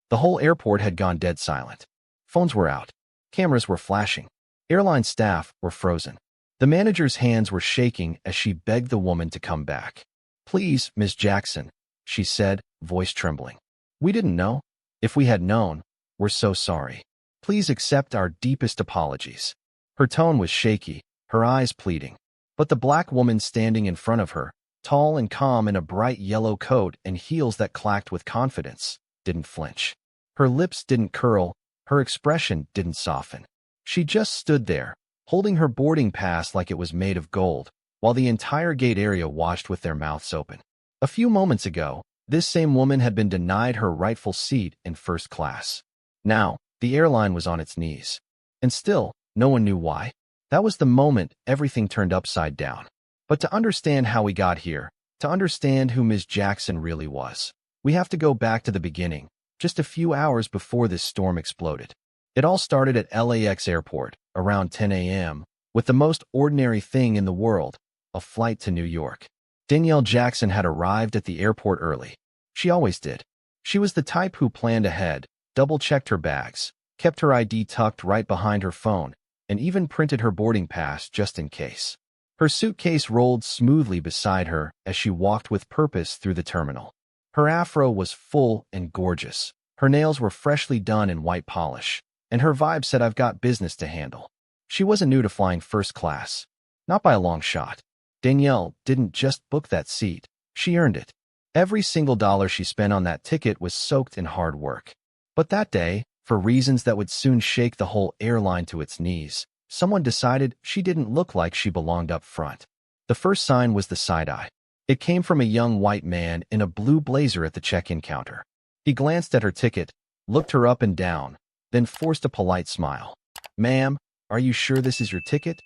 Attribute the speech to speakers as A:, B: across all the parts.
A: The whole airport had gone dead silent. Phones were out. Cameras were flashing. Airline staff were frozen. The manager's hands were shaking as she begged the woman to come back. "Please, Miss Jackson," she said, voice trembling. "We didn't know. If we had known, we're so sorry. Please accept our deepest apologies." Her tone was shaky, her eyes pleading. But the black woman standing in front of her, tall and calm in a bright yellow coat and heels that clacked with confidence, didn't flinch. Her lips didn't curl, her expression didn't soften. She just stood there, holding her boarding pass like it was made of gold, while the entire gate area watched with their mouths open. A few moments ago, this same woman had been denied her rightful seat in first class. Now, the airline was on its knees. And still, no one knew why. That was the moment everything turned upside down. But to understand how we got here, to understand who Ms. Jackson really was, we have to go back to the beginning, just a few hours before this storm exploded. It all started at LAX airport, around 10 a.m., with the most ordinary thing in the world, a flight to New York. Danielle Jackson had arrived at the airport early. She always did. She was the type who planned ahead, double-checked her bags, kept her ID tucked right behind her phone, and even printed her boarding pass just in case. Her suitcase rolled smoothly beside her as she walked with purpose through the terminal. Her afro was full and gorgeous. Her nails were freshly done in white polish, and her vibe said, "I've got business to handle." She wasn't new to flying first class. Not by a long shot. Danielle didn't just book that seat, she earned it. Every single dollar she spent on that ticket was soaked in hard work. But that day, for reasons that would soon shake the whole airline to its knees, someone decided she didn't look like she belonged up front. The first sign was the side-eye. It came from a young white man in a blue blazer at the check-in counter. He glanced at her ticket, looked her up and down, then forced a polite smile. "Ma'am, are you sure this is your ticket?"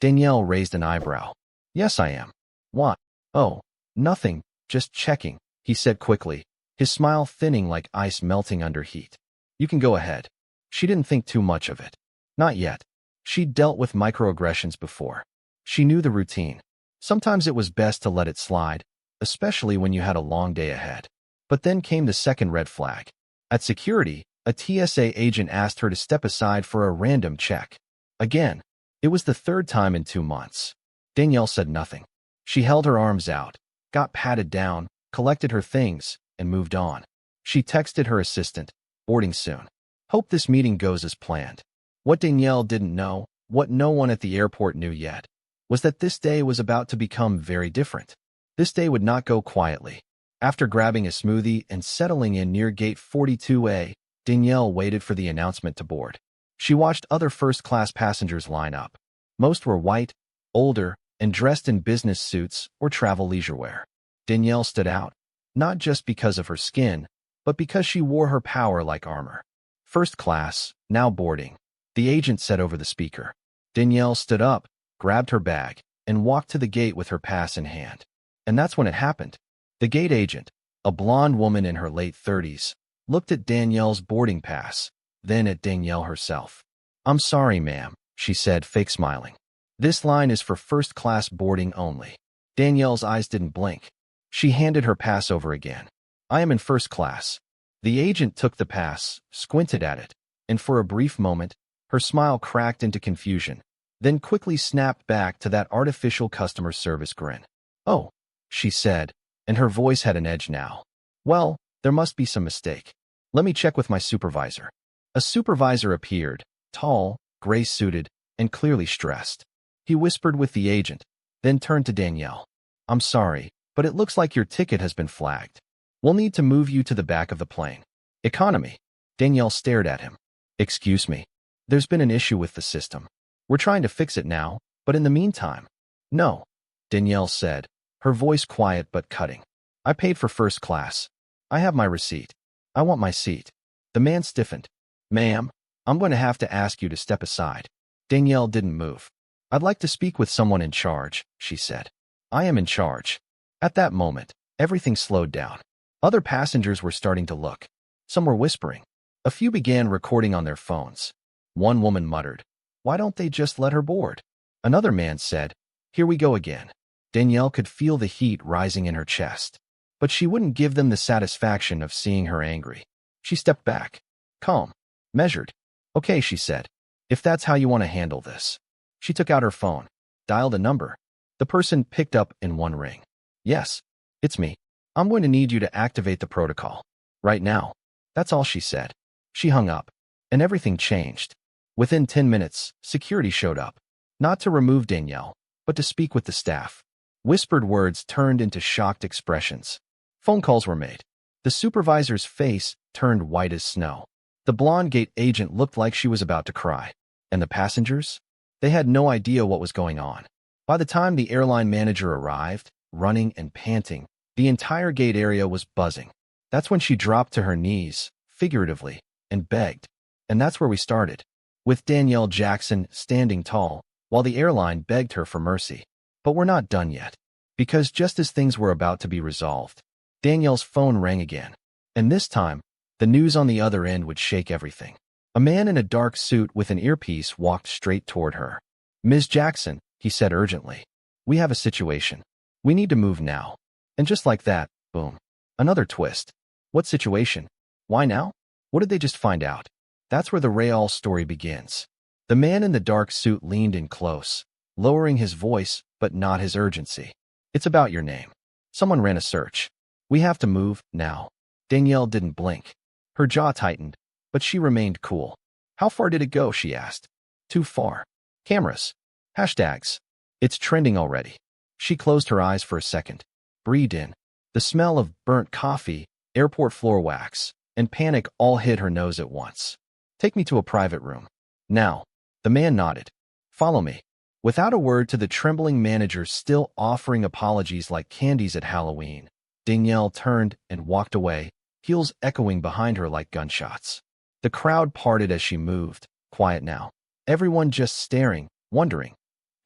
A: Danielle raised an eyebrow. "Yes, I am." "What?" "Oh, nothing, just checking," he said quickly, his smile thinning like ice melting under heat. "You can go ahead." She didn't think too much of it. Not yet. She'd dealt with microaggressions before. She knew the routine. Sometimes it was best to let it slide, especially when you had a long day ahead. But then came the second red flag. At security, a TSA agent asked her to step aside for a random check. Again, it was the third time in 2 months. Danielle said nothing. She held her arms out, got patted down, collected her things, and moved on. She texted her assistant, "Boarding soon. Hope this meeting goes as planned." What Danielle didn't know, what no one at the airport knew yet, was that this day was about to become very different. This day would not go quietly. After grabbing a smoothie and settling in near gate 42A, Danielle waited for the announcement to board. She watched other first-class passengers line up. Most were white, older, and dressed in business suits or travel leisure wear. Danielle stood out, not just because of her skin, but because she wore her power like armor. "First class, now boarding," the agent said over the speaker. Danielle stood up, grabbed her bag, and walked to the gate with her pass in hand. And that's when it happened. The gate agent, a blonde woman in her late 30s, looked at Danielle's boarding pass, then at Danielle herself. "I'm sorry, ma'am," she said, fake smiling. "This line is for first-class boarding only." Danielle's eyes didn't blink. She handed her pass over again. "I am in first class." The agent took the pass, squinted at it, and for a brief moment, her smile cracked into confusion, then quickly snapped back to that artificial customer service grin. "Oh," she said, and her voice had an edge now. "Well, there must be some mistake. Let me check with my supervisor." A supervisor appeared, tall, gray-suited, and clearly stressed. He whispered with the agent, then turned to Danielle. "I'm sorry, but it looks like your ticket has been flagged. We'll need to move you to the back of the plane." "Economy." Danielle stared at him. "Excuse me. There's been an issue with the system. We're trying to fix it now, but in the meantime." "No," Danielle said, her voice quiet but cutting. "I paid for first class. I have my receipt. I want my seat." The man stiffened. "Ma'am, I'm going to have to ask you to step aside." Danielle didn't move. "I'd like to speak with someone in charge," she said. "I am in charge." At that moment, everything slowed down. Other passengers were starting to look. Some were whispering. A few began recording on their phones. One woman muttered, "Why don't they just let her board?" Another man said, "Here we go again." Danielle could feel the heat rising in her chest. But she wouldn't give them the satisfaction of seeing her angry. She stepped back. Calm. Measured. Okay, she said. If that's how you want to handle this. She took out her phone. Dialed a number. The person picked up in one ring. Yes. It's me. I'm going to need you to activate the protocol. Right now. That's all she said. She hung up. And everything changed. Within 10 minutes, security showed up. Not to remove Danielle, but to speak with the staff. Whispered words turned into shocked expressions. Phone calls were made. The supervisor's face turned white as snow. The blonde gate agent looked like she was about to cry. And the passengers? They had no idea what was going on. By the time the airline manager arrived, running and panting, the entire gate area was buzzing. That's when she dropped to her knees, figuratively, and begged. And that's where we started, with Danielle Jackson standing tall, while the airline begged her for mercy. But we're not done yet, because just as things were about to be resolved, Danielle's phone rang again. And this time, the news on the other end would shake everything. A man in a dark suit with an earpiece walked straight toward her. Ms. Jackson, he said urgently. We have a situation. We need to move now. And just like that, boom. Another twist. What situation? Why now? What did they just find out? That's where the real story begins. The man in the dark suit leaned in close, lowering his voice, but not his urgency. It's about your name. Someone ran a search. We have to move, now. Danielle didn't blink. Her jaw tightened, but she remained cool. How far did it go, she asked. Too far. Cameras. Hashtags. It's trending already. She closed her eyes for a second, breathed in. The smell of burnt coffee, airport floor wax, and panic all hit her nose at once. Take me to a private room. Now. The man nodded. Follow me. Without a word to the trembling manager still offering apologies like candies at Halloween, Danielle turned and walked away, heels echoing behind her like gunshots. The crowd parted as she moved, quiet now. Everyone just staring, wondering.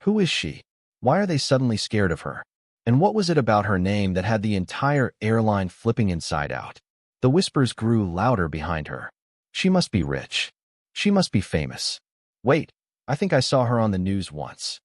A: Who is she? Why are they suddenly scared of her? And what was it about her name that had the entire airline flipping inside out? The whispers grew louder behind her. She must be rich. She must be famous. Wait, I think I saw her on the news once.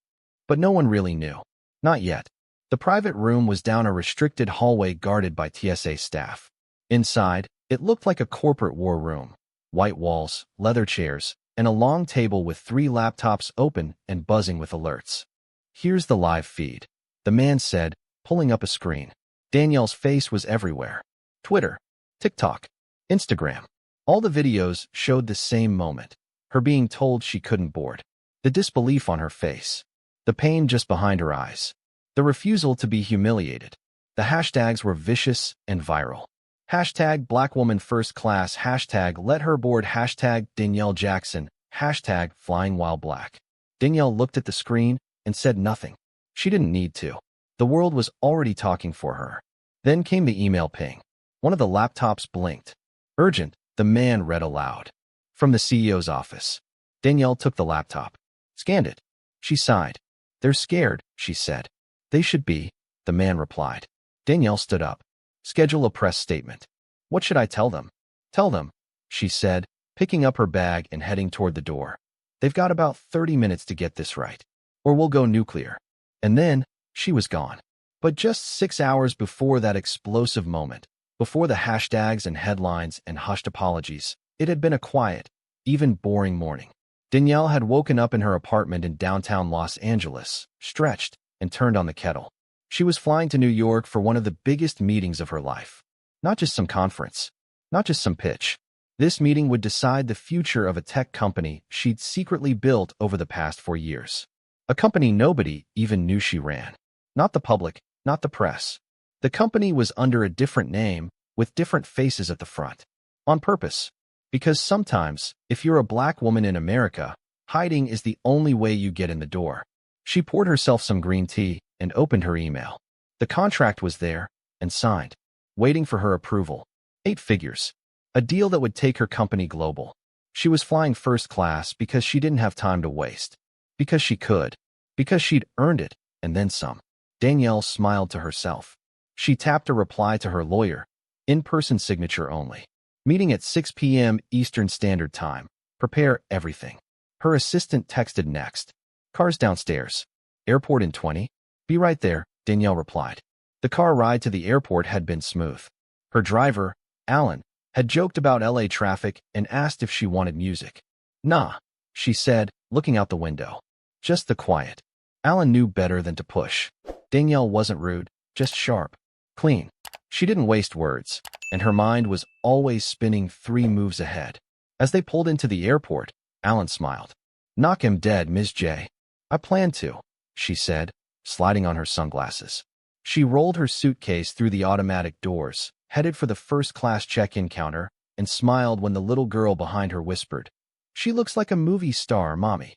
A: But no one really knew. Not yet. The private room was down a restricted hallway guarded by TSA staff. Inside, it looked like a corporate war room. White walls, leather chairs, and a long table with 3 laptops open and buzzing with alerts. Here's the live feed, the man said, pulling up a screen. Danielle's face was everywhere. Twitter, TikTok, Instagram. All the videos showed the same moment. Her being told she couldn't board. The disbelief on her face. The pain just behind her eyes. The refusal to be humiliated. The hashtags were vicious and viral. Hashtag Black Woman First Class. Hashtag Let Her Board. Hashtag Danielle Jackson. Hashtag Flying While Black. Danielle looked at the screen and said nothing. She didn't need to. The world was already talking for her. Then came the email ping. One of the laptops blinked. Urgent, the man read aloud. From the CEO's office. Danielle took the laptop. Scanned it. She sighed. They're scared, she said. They should be, the man replied. Danielle stood up. Schedule a press statement. What should I tell them? Tell them, she said, picking up her bag and heading toward the door. They've got about 30 minutes to get this right. Or we'll go nuclear. And then, she was gone. But just 6 hours before that explosive moment, before the hashtags and headlines and hushed apologies, it had been a quiet, even boring morning. Danielle had woken up in her apartment in downtown Los Angeles, stretched, and turned on the kettle. She was flying to New York for one of the biggest meetings of her life. Not just some conference. Not just some pitch. This meeting would decide the future of a tech company she'd secretly built over the past 4 years. A company nobody even knew she ran. Not the public, not the press. The company was under a different name, with different faces at the front. On purpose. Because sometimes, if you're a black woman in America, hiding is the only way you get in the door. She poured herself some green tea and opened her email. The contract was there, and signed. Waiting for her approval. 8 figures. A deal that would take her company global. She was flying first class because she didn't have time to waste. Because she could. Because she'd earned it, and then some. Danielle smiled to herself. She tapped a reply to her lawyer. In-person signature only. Meeting at 6 p.m. Eastern Standard Time. Prepare everything. Her assistant texted next. Car's downstairs. Airport in 20. Be right there, Danielle replied. The car ride to the airport had been smooth. Her driver, Alan, had joked about LA traffic and asked if she wanted music. Nah, she said, looking out the window. Just the quiet. Alan knew better than to push. Danielle wasn't rude, just sharp. Clean. She didn't waste words, and her mind was always spinning 3 moves ahead. As they pulled into the airport, Alan smiled. Knock him dead, Ms. J. I plan to, she said, sliding on her sunglasses. She rolled her suitcase through the automatic doors, headed for the first-class check-in counter, and smiled when the little girl behind her whispered, "She looks like a movie star, Mommy."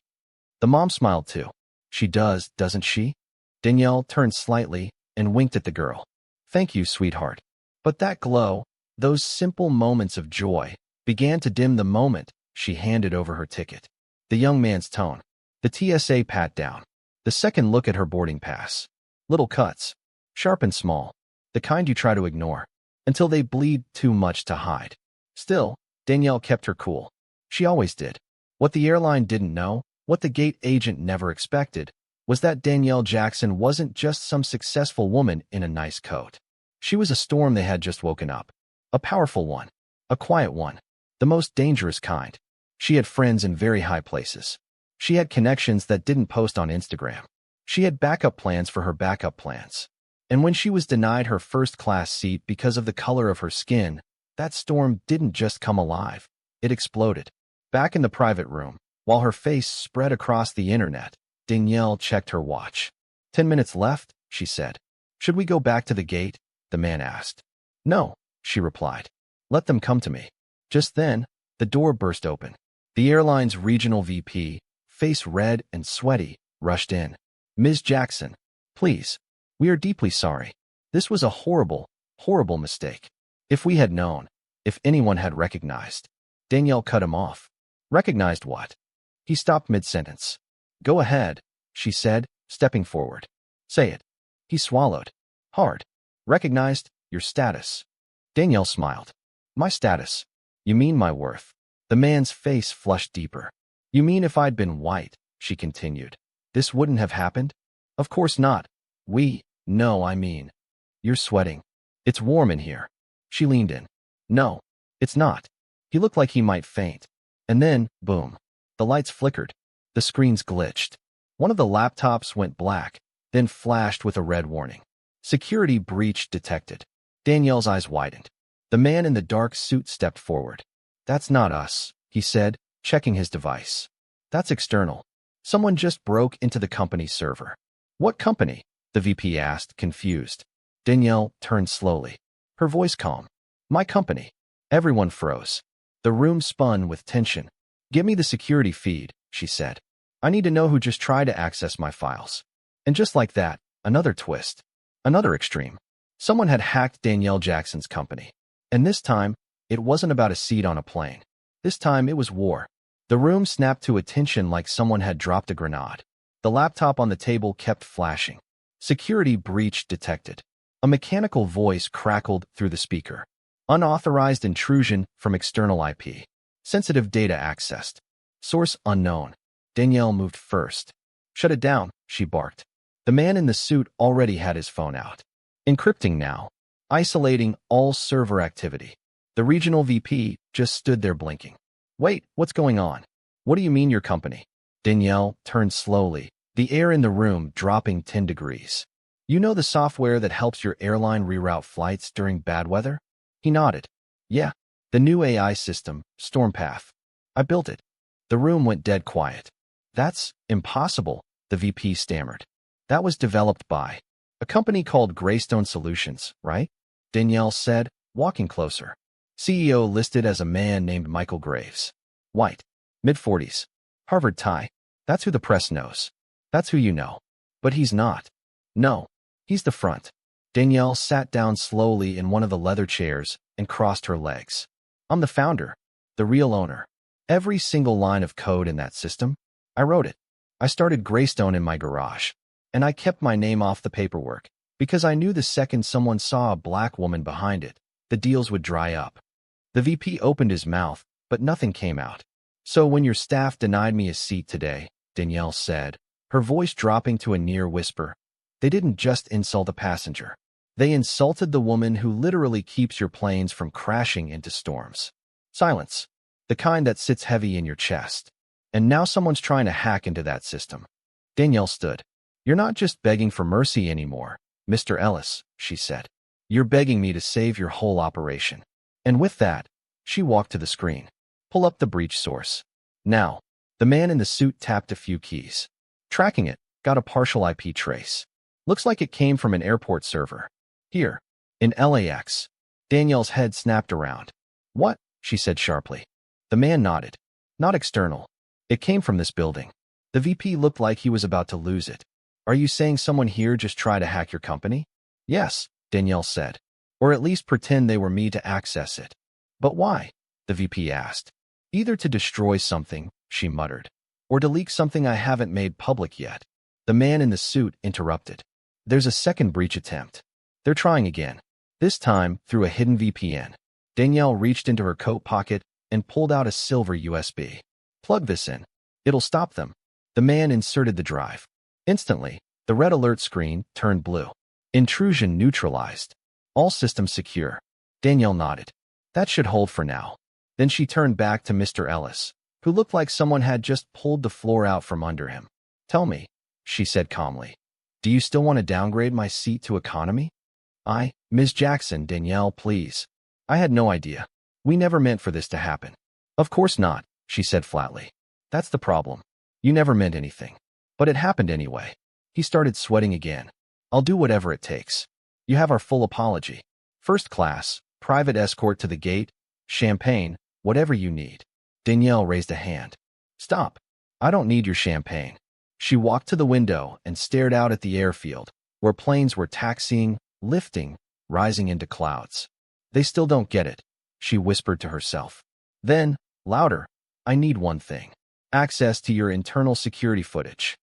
A: The mom smiled too. She does, doesn't she? Danielle turned slightly and winked at the girl. Thank you, sweetheart. But that glow, those simple moments of joy, began to dim the moment she handed over her ticket. The young man's tone, the TSA pat-down, the second look at her boarding pass. Little cuts, sharp and small, the kind you try to ignore, until they bleed too much to hide. Still, Danielle kept her cool. She always did. What the airline didn't know, what the gate agent never expected, was that Danielle Jackson wasn't just some successful woman in a nice coat. She was a storm they had just woken up. A powerful one. A quiet one. The most dangerous kind. She had friends in very high places. She had connections that didn't post on Instagram. She had backup plans for her backup plans. And when she was denied her first-class seat because of the color of her skin, that storm didn't just come alive. It exploded. Back in the private room, while her face spread across the internet, Danielle checked her watch. 10 minutes left, she said. Should we go back to the gate? The man asked. No, she replied. Let them come to me. Just then, the door burst open. The airline's regional VP, face red and sweaty, rushed in. Ms. Jackson, please. We are deeply sorry. This was a horrible, horrible mistake. If we had known, if anyone had recognized. Danielle cut him off. Recognized what? He stopped mid-sentence. Go ahead, she said, stepping forward. Say it. He swallowed. Hard. Recognized your status. Danielle smiled. My status? You mean my worth? The man's face flushed deeper. You mean if I'd been white, she continued, this wouldn't have happened? Of course not. No, I mean. You're sweating. It's warm in here. She leaned in. No, it's not. He looked like he might faint. And then, boom. The lights flickered. The screens glitched. One of the laptops went black, then flashed with a red warning. Security breach detected. Danielle's eyes widened. The man in the dark suit stepped forward. That's not us, he said, checking his device. That's external. Someone just broke into the company's server. What company? The VP asked, confused. Danielle turned slowly. Her voice calm. My company. Everyone froze. The room spun with tension. Give me the security feed, she said. I need to know who just tried to access my files. And just like that, another twist. Another extreme. Someone had hacked Danielle Jackson's company. And this time, it wasn't about a seat on a plane. This time, it was war. The room snapped to attention like someone had dropped a grenade. The laptop on the table kept flashing. Security breach detected. A mechanical voice crackled through the speaker. Unauthorized intrusion from external IP. Sensitive data accessed. Source unknown. Danielle moved first. Shut it down, she barked. The man in the suit already had his phone out. Encrypting now. Isolating all server activity. The regional VP just stood there blinking. Wait, what's going on? What do you mean your company? Danielle turned slowly, the air in the room dropping 10 degrees. You know the software that helps your airline reroute flights during bad weather? He nodded. Yeah, the new AI system, StormPath. I built it. The room went dead quiet. That's impossible, the VP stammered. That was developed by a company called Greystone Solutions, right? Danielle said, walking closer. CEO listed as a man named Michael Graves. White. Mid-40s. Harvard tie. That's who the press knows. That's who you know. But he's not. No. He's the front. Danielle sat down slowly in one of the leather chairs and crossed her legs. I'm the founder. The real owner. Every single line of code in that system, I wrote it. I started Greystone in my garage. And I kept my name off the paperwork, because I knew the second someone saw a black woman behind it, the deals would dry up. The VP opened his mouth, but nothing came out. So when your staff denied me a seat today, Danielle said, her voice dropping to a near whisper, they didn't just insult a passenger. They insulted the woman who literally keeps your planes from crashing into storms. Silence. The kind that sits heavy in your chest. And now someone's trying to hack into that system. Danielle stood. You're not just begging for mercy anymore, Mr. Ellis, she said. You're begging me to save your whole operation. And with that, she walked to the screen. Pull up the breach source. Now, the man in the suit tapped a few keys. Tracking it, got a partial IP trace. Looks like it came from an airport server. Here, in LAX. Danielle's head snapped around. What? She said sharply. The man nodded. Not external. It came from this building. The VP looked like he was about to lose it. Are you saying someone here just tried to hack your company? Yes, Danielle said. Or at least pretend they were me to access it. But why? The VP asked. Either to destroy something, she muttered, or to leak something I haven't made public yet. The man in the suit interrupted. There's a second breach attempt. They're trying again. This time, through a hidden VPN. Danielle reached into her coat pocket and pulled out a silver USB. Plug this in. It'll stop them. The man inserted the drive. Instantly, the red alert screen turned blue. Intrusion neutralized. All systems secure. Danielle nodded. That should hold for now. Then she turned back to Mr. Ellis, who looked like someone had just pulled the floor out from under him. Tell me, she said calmly. Do you still want to downgrade my seat to economy? Ms. Jackson, Danielle, please. I had no idea. We never meant for this to happen. Of course not, she said flatly. That's the problem. You never meant anything. But it happened anyway. He started sweating again. I'll do whatever it takes. You have our full apology. First class, private escort to the gate, champagne, whatever you need. Danielle raised a hand. Stop. I don't need your champagne. She walked to the window and stared out at the airfield, where planes were taxiing, lifting, rising into clouds. They still don't get it, she whispered to herself. Then, louder, I need one thing. Access to your internal security footage.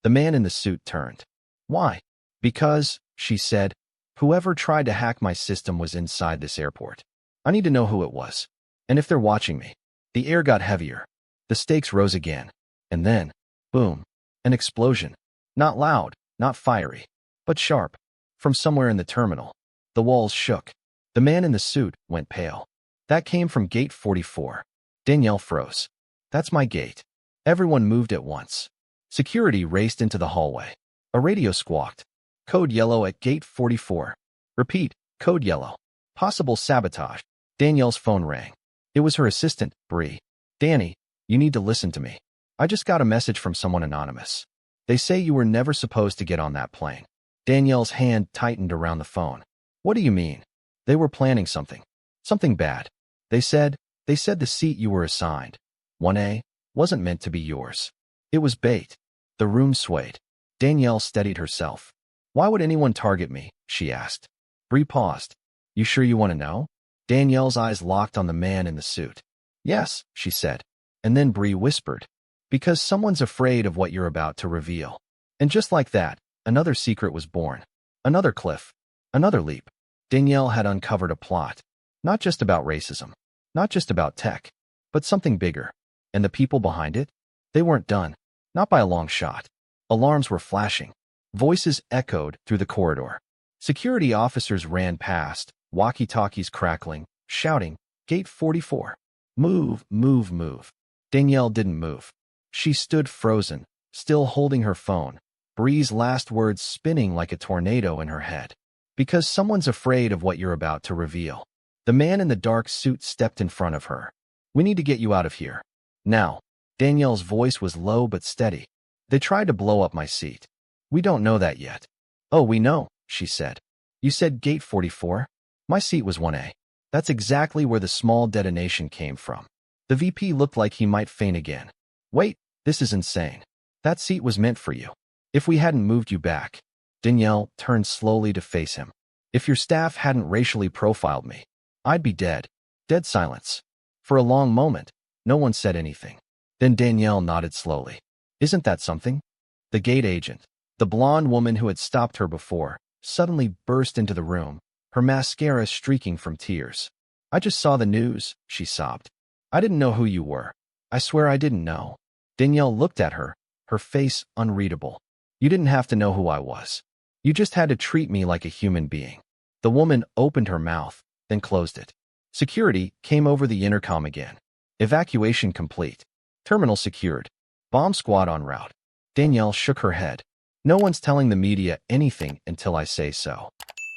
A: The man in the suit turned. Why? Because, she said, whoever tried to hack my system was inside this airport. I need to know who it was. And if they're watching me. The air got heavier. The stakes rose again. And then, boom, an explosion. Not loud, not fiery, but sharp. From somewhere in the terminal. The walls shook. The man in the suit went pale. That came from gate 44. Danielle froze. That's my gate. Everyone moved at once. Security raced into the hallway. A radio squawked. Code yellow at gate 44. Repeat, code yellow. Possible sabotage. Danielle's phone rang. It was her assistant, Bree. Danny, you need to listen to me. I just got a message from someone anonymous. They say you were never supposed to get on that plane. Danielle's hand tightened around the phone. What do you mean? They were planning something. Something bad. They said the seat you were assigned, 1A, wasn't meant to be yours. It was bait. The room swayed. Danielle steadied herself. Why would anyone target me? She asked. Bree paused. You sure you want to know? Danielle's eyes locked on the man in the suit. Yes, she said. And then Bree whispered. Because someone's afraid of what you're about to reveal. And just like that, another secret was born. Another cliff. Another leap. Danielle had uncovered a plot. Not just about racism. Not just about tech. But something bigger. And the people behind it? They weren't done. Not by a long shot. Alarms were flashing. Voices echoed through the corridor. Security officers ran past, walkie-talkies crackling, shouting, Gate 44. Move, move, move. Danielle didn't move. She stood frozen, still holding her phone, Bree's last words spinning like a tornado in her head. Because someone's afraid of what you're about to reveal. The man in the dark suit stepped in front of her. We need to get you out of here. Now. Danielle's voice was low but steady. They tried to blow up my seat. We don't know that yet. Oh, we know, she said. You said Gate 44? My seat was 1A. That's exactly where the small detonation came from. The VP looked like he might faint again. Wait, this is insane. That seat was meant for you. If we hadn't moved you back. Danielle turned slowly to face him. If your staff hadn't racially profiled me, I'd be dead. Dead silence. For a long moment, no one said anything. Then Danielle nodded slowly. Isn't that something? The gate agent, the blonde woman who had stopped her before, suddenly burst into the room, her mascara streaking from tears. I just saw the news, she sobbed. I didn't know who you were. I swear I didn't know. Danielle looked at her, her face unreadable. You didn't have to know who I was. You just had to treat me like a human being. The woman opened her mouth, then closed it. Security came over the intercom again. Evacuation complete. Terminal secured. Bomb squad en route. Danielle shook her head. No one's telling the media anything until I say so.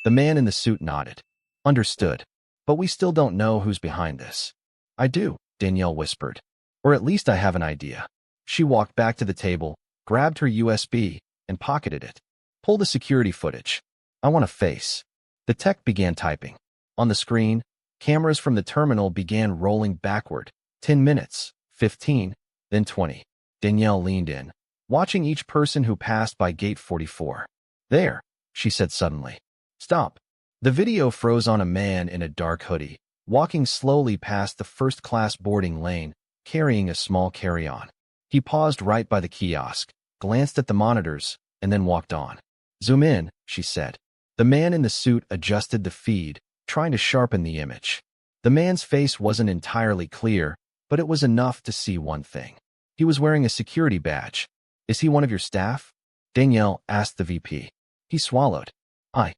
A: The man in the suit nodded. Understood. But we still don't know who's behind this. I do, Danielle whispered. Or at least I have an idea. She walked back to the table, grabbed her USB, and pocketed it. Pull the security footage. I want a face. The tech began typing. On the screen, cameras from the terminal began rolling backward. 10 minutes, 15, then 20. Danielle leaned in, watching each person who passed by gate 44. There, she said suddenly. Stop. The video froze on a man in a dark hoodie, walking slowly past the first-class boarding lane, carrying a small carry-on. He paused right by the kiosk, glanced at the monitors, and then walked on. Zoom in, she said. The man in the suit adjusted the feed, trying to sharpen the image. The man's face wasn't entirely clear, but it was enough to see one thing. He was wearing a security badge. Is he one of your staff? Danielle asked the VP. He swallowed. I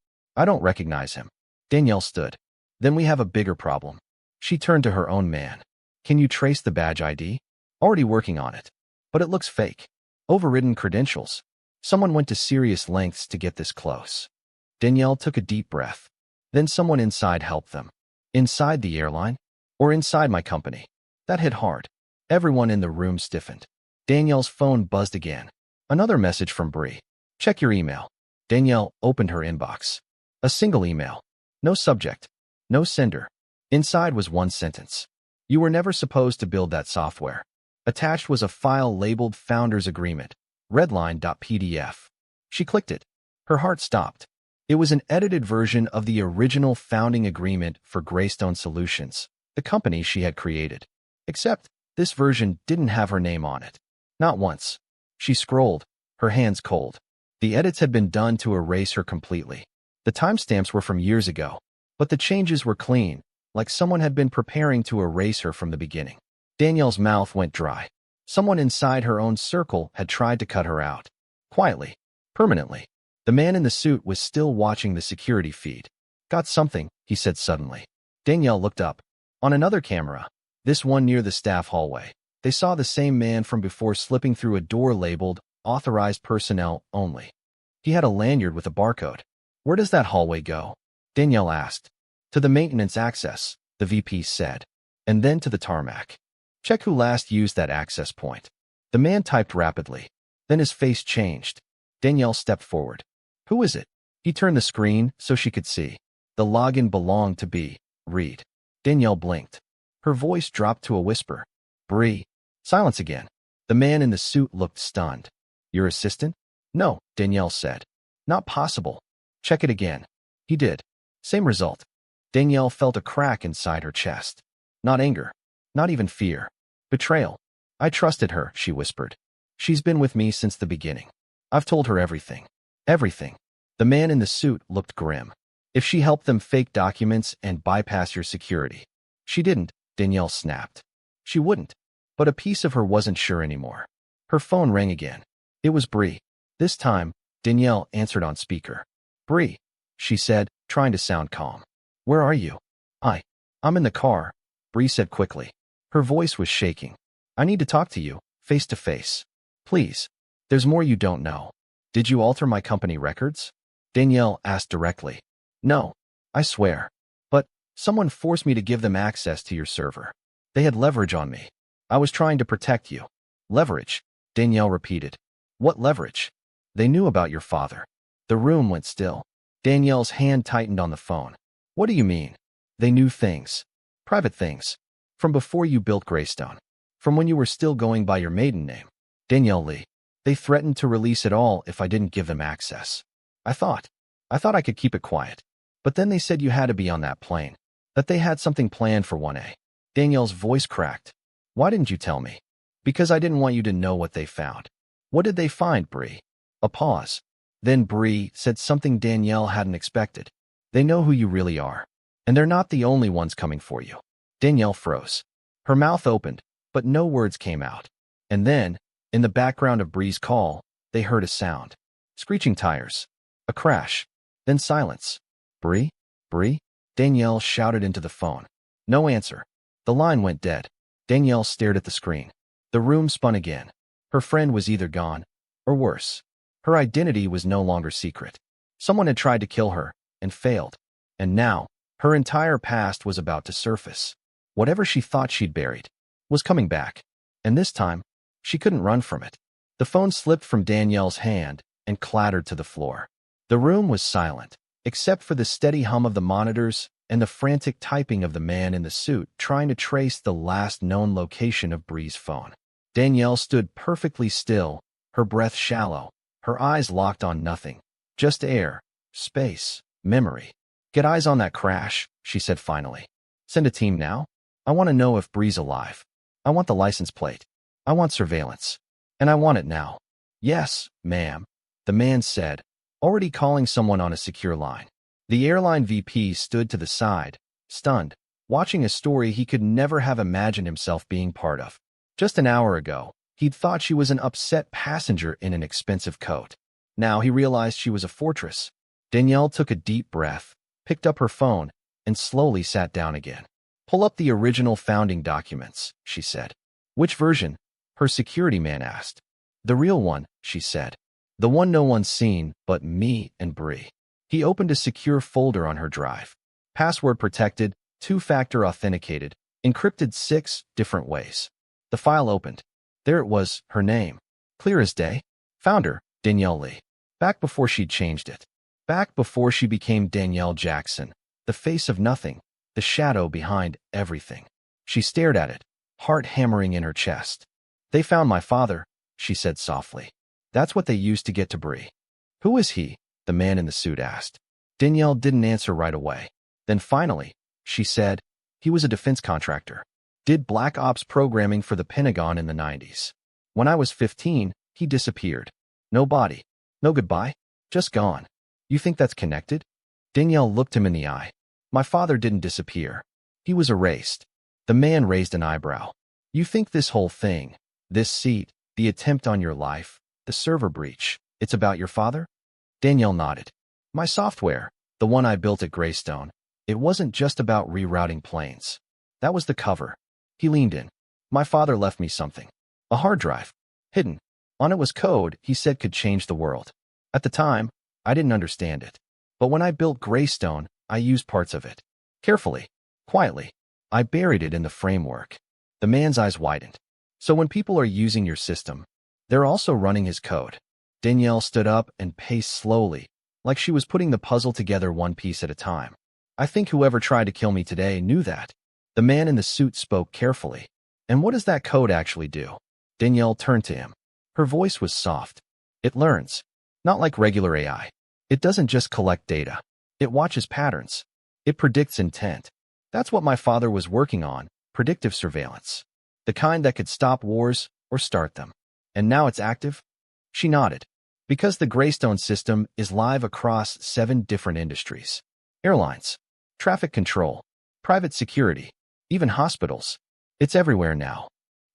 A: don't recognize him. Danielle stood. Then we have a bigger problem. She turned to her own man. Can you trace the badge ID? Already working on it. But it looks fake. Overridden credentials. Someone went to serious lengths to get this close. Danielle took a deep breath. Then someone inside helped them. Inside the airline? Or inside my company? That hit hard. Everyone in the room stiffened. Danielle's phone buzzed again. Another message from Bree. Check your email. Danielle opened her inbox. A single email. No subject. No sender. Inside was one sentence. You were never supposed to build that software. Attached was a file labeled Founders Agreement. Redline.pdf. She clicked it. Her heart stopped. It was an edited version of the original founding agreement for Greystone Solutions, the company she had created. Except, this version didn't have her name on it. Not once. She scrolled, her hands cold. The edits had been done to erase her completely. The timestamps were from years ago, but the changes were clean, like someone had been preparing to erase her from the beginning. Danielle's mouth went dry. Someone inside her own circle had tried to cut her out. Quietly. Permanently. The man in the suit was still watching the security feed. Got something, he said suddenly. Danielle looked up. On another camera, this one near the staff hallway, they saw the same man from before slipping through a door labeled, Authorized Personnel Only. He had a lanyard with a barcode. Where does that hallway go? Danielle asked. To the maintenance access, the VP said. And then to the tarmac. Check who last used that access point. The man typed rapidly. Then his face changed. Danielle stepped forward. Who is it? He turned the screen so she could see. The login belonged to B. Reed. Danielle blinked. Her voice dropped to a whisper. Bree. Silence again. The man in the suit looked stunned. Your assistant? No, Danielle said. Not possible. Check it again. He did. Same result. Danielle felt a crack inside her chest. Not anger. Not even fear. Betrayal. I trusted her, she whispered. She's been with me since the beginning. I've told her everything. Everything. The man in the suit looked grim. If she helped them fake documents and bypass your security. She didn't, Danielle snapped. She wouldn't. But a piece of her wasn't sure anymore. Her phone rang again. It was Bree. This time, Danielle answered on speaker. Bree, she said, trying to sound calm. Where are you? I'm in the car, Bree said quickly. Her voice was shaking. I need to talk to you, face to face. Please. There's more you don't know. Did you alter my company records? Danielle asked directly. No, I swear. But someone forced me to give them access to your server. They had leverage on me. I was trying to protect you. Leverage, Danielle repeated. What leverage? They knew about your father. The room went still. Danielle's hand tightened on the phone. What do you mean? They knew things. Private things. From before you built Greystone. From when you were still going by your maiden name. Danielle Lee. They threatened to release it all if I didn't give them access. I thought I could keep it quiet. But then they said you had to be on that plane. That they had something planned for 1A. Danielle's voice cracked. Why didn't you tell me? Because I didn't want you to know what they found. What did they find, Bree? A pause. Then Bree said something Danielle hadn't expected. They know who you really are. And they're not the only ones coming for you. Danielle froze. Her mouth opened, but no words came out. And then, in the background of Bree's call, they heard a sound. Screeching tires. A crash. Then silence. Bree? Bree? Danielle shouted into the phone. No answer. The line went dead. Danielle stared at the screen. The room spun again. Her friend was either gone, or worse. Her identity was no longer secret. Someone had tried to kill her, and failed. And now, her entire past was about to surface. Whatever she thought she'd buried was coming back. And this time, she couldn't run from it. The phone slipped from Danielle's hand and clattered to the floor. The room was silent, except for the steady hum of the monitors and the frantic typing of the man in the suit trying to trace the last known location of Bree's phone. Danielle stood perfectly still, her breath shallow, her eyes locked on nothing. Just air, space, memory. Get eyes on that crash, she said finally. Send a team now. I want to know if Bree's alive. I want the license plate. I want surveillance. And I want it now. Yes, ma'am, the man said, already calling someone on a secure line. The airline VP stood to the side, stunned, watching a story he could never have imagined himself being part of. Just an hour ago, he'd thought she was an upset passenger in an expensive coat. Now he realized she was a fortress. Danielle took a deep breath, picked up her phone, and slowly sat down again. Pull up the original founding documents, she said. Which version? Her security man asked. The real one, she said. The one no one's seen but me and Bree. He opened a secure folder on her drive. Password protected, two-factor authenticated, encrypted 6 different ways. The file opened. There it was, her name. Clear as day. Founder, Danielle Lee. Back before she'd changed it. Back before she became Danielle Jackson. The face of nothing. The shadow behind everything. She stared at it, heart hammering in her chest. They found my father, she said softly. That's what they used to get to Bree. Who is he? The man in the suit asked. Danielle didn't answer right away. Then finally, she said, he was a defense contractor. Did Black Ops programming for the Pentagon in the 90s. When I was 15, he disappeared. No body. No goodbye. Just gone. You think that's connected? Danielle looked him in the eye. My father didn't disappear. He was erased. The man raised an eyebrow. You think this whole thing, this seat, the attempt on your life, the server breach, it's about your father? Danielle nodded. My software, the one I built at Greystone, it wasn't just about rerouting planes. That was the cover. He leaned in. My father left me something. A hard drive. Hidden. On it was code he said could change the world. At the time, I didn't understand it. But when I built Greystone, I used parts of it. Carefully. Quietly. I buried it in the framework. The man's eyes widened. So when people are using your system, they're also running his code. Danielle stood up and paced slowly, like she was putting the puzzle together one piece at a time. I think whoever tried to kill me today knew that. The man in the suit spoke carefully. And what does that code actually do? Danielle turned to him. Her voice was soft. It learns. Not like regular AI. It doesn't just collect data. It watches patterns. It predicts intent. That's what my father was working on, predictive surveillance. The kind that could stop wars or start them. And now it's active? She nodded. Because the Greystone system is live across 7 different industries. Airlines, traffic control, private security, even hospitals. It's everywhere now.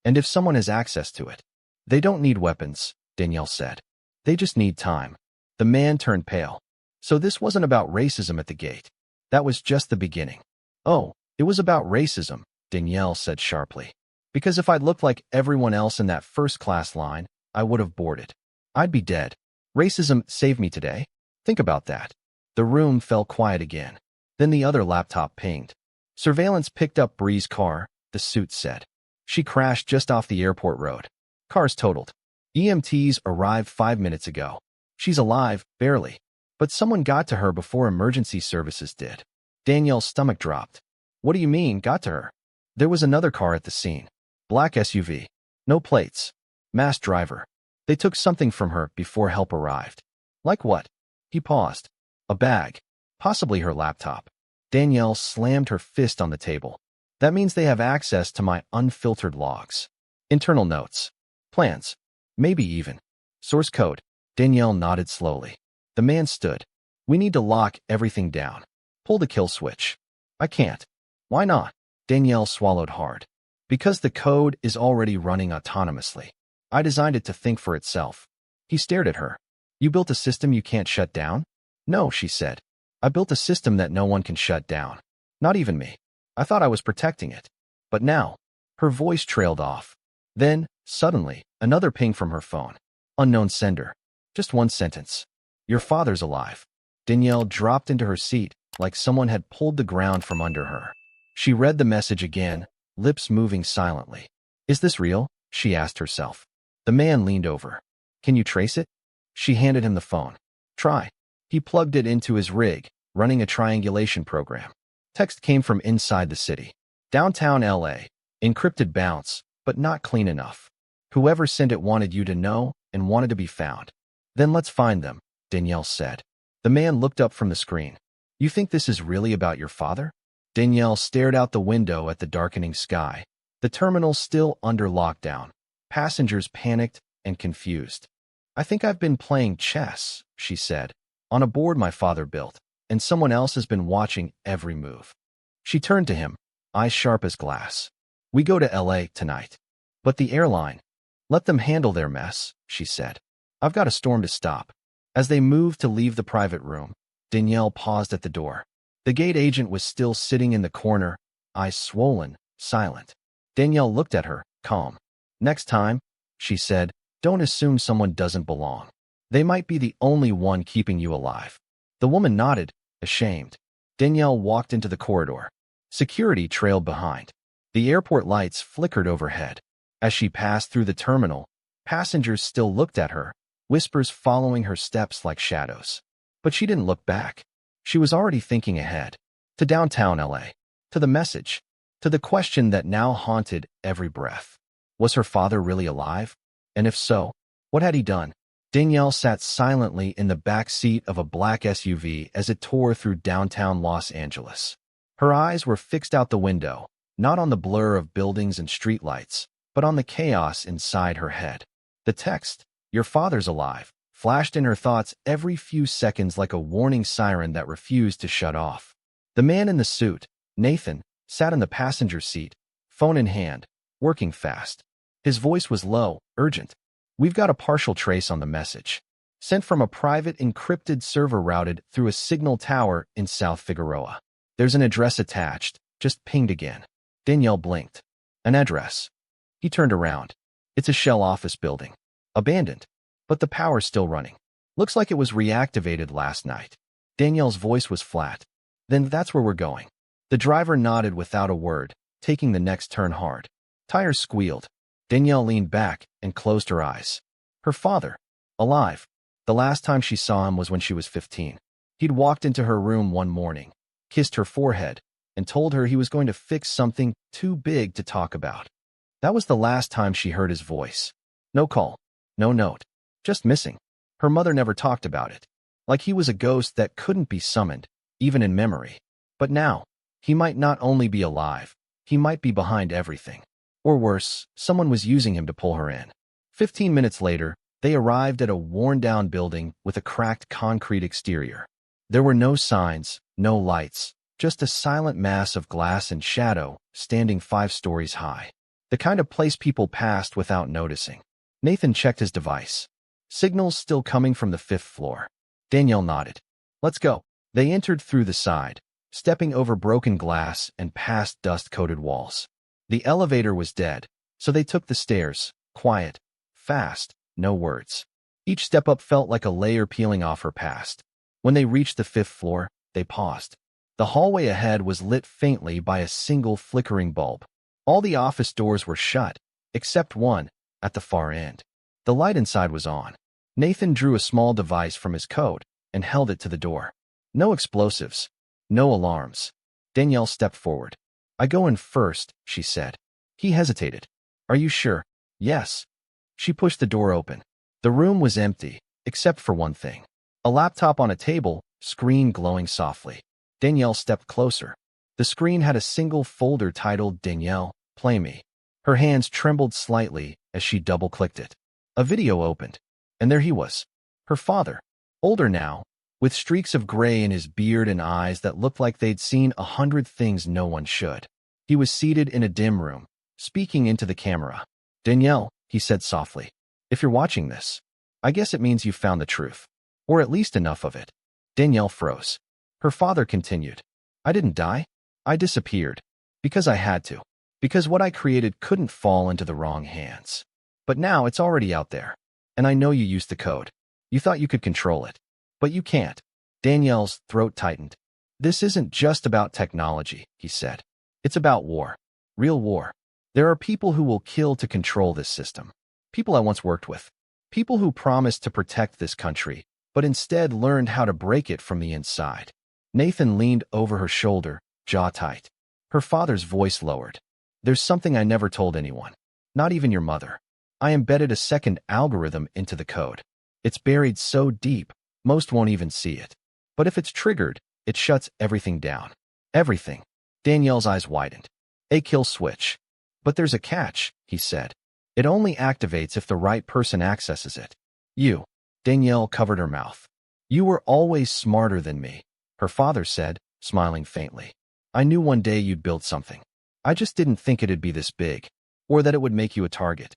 A: And if someone has access to it, they don't need weapons, Danielle said. They just need time. The man turned pale. So this wasn't about racism at the gate. That was just the beginning. Oh, it was about racism, Danielle said sharply. Because if I'd looked like everyone else in that first-class line, I would have boarded. I'd be dead. Racism saved me today. Think about that. The room fell quiet again. Then the other laptop pinged. Surveillance picked up Bree's car, the suit said. She crashed just off the airport road. Car's totaled. EMTs arrived 5 minutes ago. She's alive, barely. But someone got to her before emergency services did. Danielle's stomach dropped. What do you mean, got to her? There was another car at the scene. Black SUV. No plates. Masked driver. They took something from her before help arrived. Like what? He paused. A bag. Possibly her laptop. Danielle slammed her fist on the table. That means they have access to my unfiltered logs. Internal notes. Plans. Maybe even. Source code. Danielle nodded slowly. The man stood. We need to lock everything down. Pull the kill switch. I can't. Why not? Danielle swallowed hard. Because the code is already running autonomously. I designed it to think for itself. He stared at her. You built a system you can't shut down? No, she said. I built a system that no one can shut down. Not even me. I thought I was protecting it. But now, her voice trailed off. Then, suddenly, another ping from her phone. Unknown sender. Just one sentence. Your father's alive. Danielle dropped into her seat, like someone had pulled the ground from under her. She read the message again, lips moving silently. Is this real? She asked herself. The man leaned over. Can you trace it? She handed him the phone. Try. He plugged it into his rig, running a triangulation program. Text came from inside the city. Downtown LA. Encrypted bounce, but not clean enough. Whoever sent it wanted you to know and wanted to be found. Then let's find them, Danielle said. The man looked up from the screen. You think this is really about your father? Danielle stared out the window at the darkening sky. The terminal still under lockdown. Passengers panicked and confused. I think I've been playing chess, she said, on a board my father built, and someone else has been watching every move. She turned to him, eyes sharp as glass. We go to LA tonight. But the airline. Let them handle their mess, she said. I've got a storm to stop. As they moved to leave the private room, Danielle paused at the door. The gate agent was still sitting in the corner, eyes swollen, silent. Danielle looked at her, calm. Next time, she said, don't assume someone doesn't belong. They might be the only one keeping you alive. The woman nodded, ashamed. Danielle walked into the corridor. Security trailed behind. The airport lights flickered overhead. As she passed through the terminal, passengers still looked at her, whispers following her steps like shadows. But she didn't look back. She was already thinking ahead. To downtown LA. To the message. To the question that now haunted every breath. Was her father really alive? And if so, what had he done? Danielle sat silently in the back seat of a black SUV as it tore through downtown Los Angeles. Her eyes were fixed out the window, not on the blur of buildings and streetlights, but on the chaos inside her head. The text, "Your father's alive," flashed in her thoughts every few seconds like a warning siren that refused to shut off. The man in the suit, Nathan, sat in the passenger seat, phone in hand, working fast. His voice was low, urgent. We've got a partial trace on the message. Sent from a private encrypted server routed through a signal tower in South Figueroa. There's an address attached, just pinged again. Danielle blinked. An address. He turned around. It's a shell office building. Abandoned. But the power's still running. Looks like it was reactivated last night. Danielle's voice was flat. Then that's where we're going. The driver nodded without a word, taking the next turn hard. Tires squealed. Danielle leaned back and closed her eyes. Her father. Alive. The last time she saw him was when she was 15. He'd walked into her room one morning, kissed her forehead, and told her he was going to fix something too big to talk about. That was the last time she heard his voice. No call. No note. Just missing. Her mother never talked about it. Like he was a ghost that couldn't be summoned, even in memory. But now, he might not only be alive, he might be behind everything. Or worse, someone was using him to pull her in. 15 minutes later, they arrived at a worn-down building with a cracked concrete exterior. There were no signs, no lights, just a silent mass of glass and shadow standing 5 stories high. The kind of place people passed without noticing. Nathan checked his device. Signals still coming from the 5th floor. Danielle nodded. Let's go. They entered through the side, stepping over broken glass and past dust-coated walls. The elevator was dead, so they took the stairs, quiet, fast, no words. Each step up felt like a layer peeling off her past. When they reached the 5th floor, they paused. The hallway ahead was lit faintly by a single flickering bulb. All the office doors were shut, except one, at the far end. The light inside was on. Nathan drew a small device from his coat and held it to the door. No explosives. No alarms. Danielle stepped forward. I go in first, she said. He hesitated. Are you sure? Yes. She pushed the door open. The room was empty, except for one thing. A laptop on a table, screen glowing softly. Danielle stepped closer. The screen had a single folder titled Danielle, Play Me. Her hands trembled slightly as she double-clicked it. A video opened. And there he was. Her father. Older now, with streaks of gray in his beard and eyes that looked like they'd seen 100 things no one should. He was seated in a dim room, speaking into the camera. Danielle, he said softly, if you're watching this, I guess it means you've found the truth. Or at least enough of it. Danielle froze. Her father continued. I didn't die. I disappeared. Because I had to. Because what I created couldn't fall into the wrong hands. But now it's already out there. And I know you used the code. You thought you could control it. But you can't. Danielle's throat tightened. This isn't just about technology, he said. It's about war. Real war. There are people who will kill to control this system. People I once worked with. People who promised to protect this country, but instead learned how to break it from the inside. Nathan leaned over her shoulder, jaw tight. Her father's voice lowered. There's something I never told anyone. Not even your mother. I embedded a second algorithm into the code. It's buried so deep, most won't even see it. But if it's triggered, it shuts everything down. Everything. Danielle's eyes widened. A kill switch. But there's a catch, he said. It only activates if the right person accesses it. You. Danielle covered her mouth. You were always smarter than me, her father said, smiling faintly. I knew one day you'd build something. I just didn't think it'd be this big, or that it would make you a target.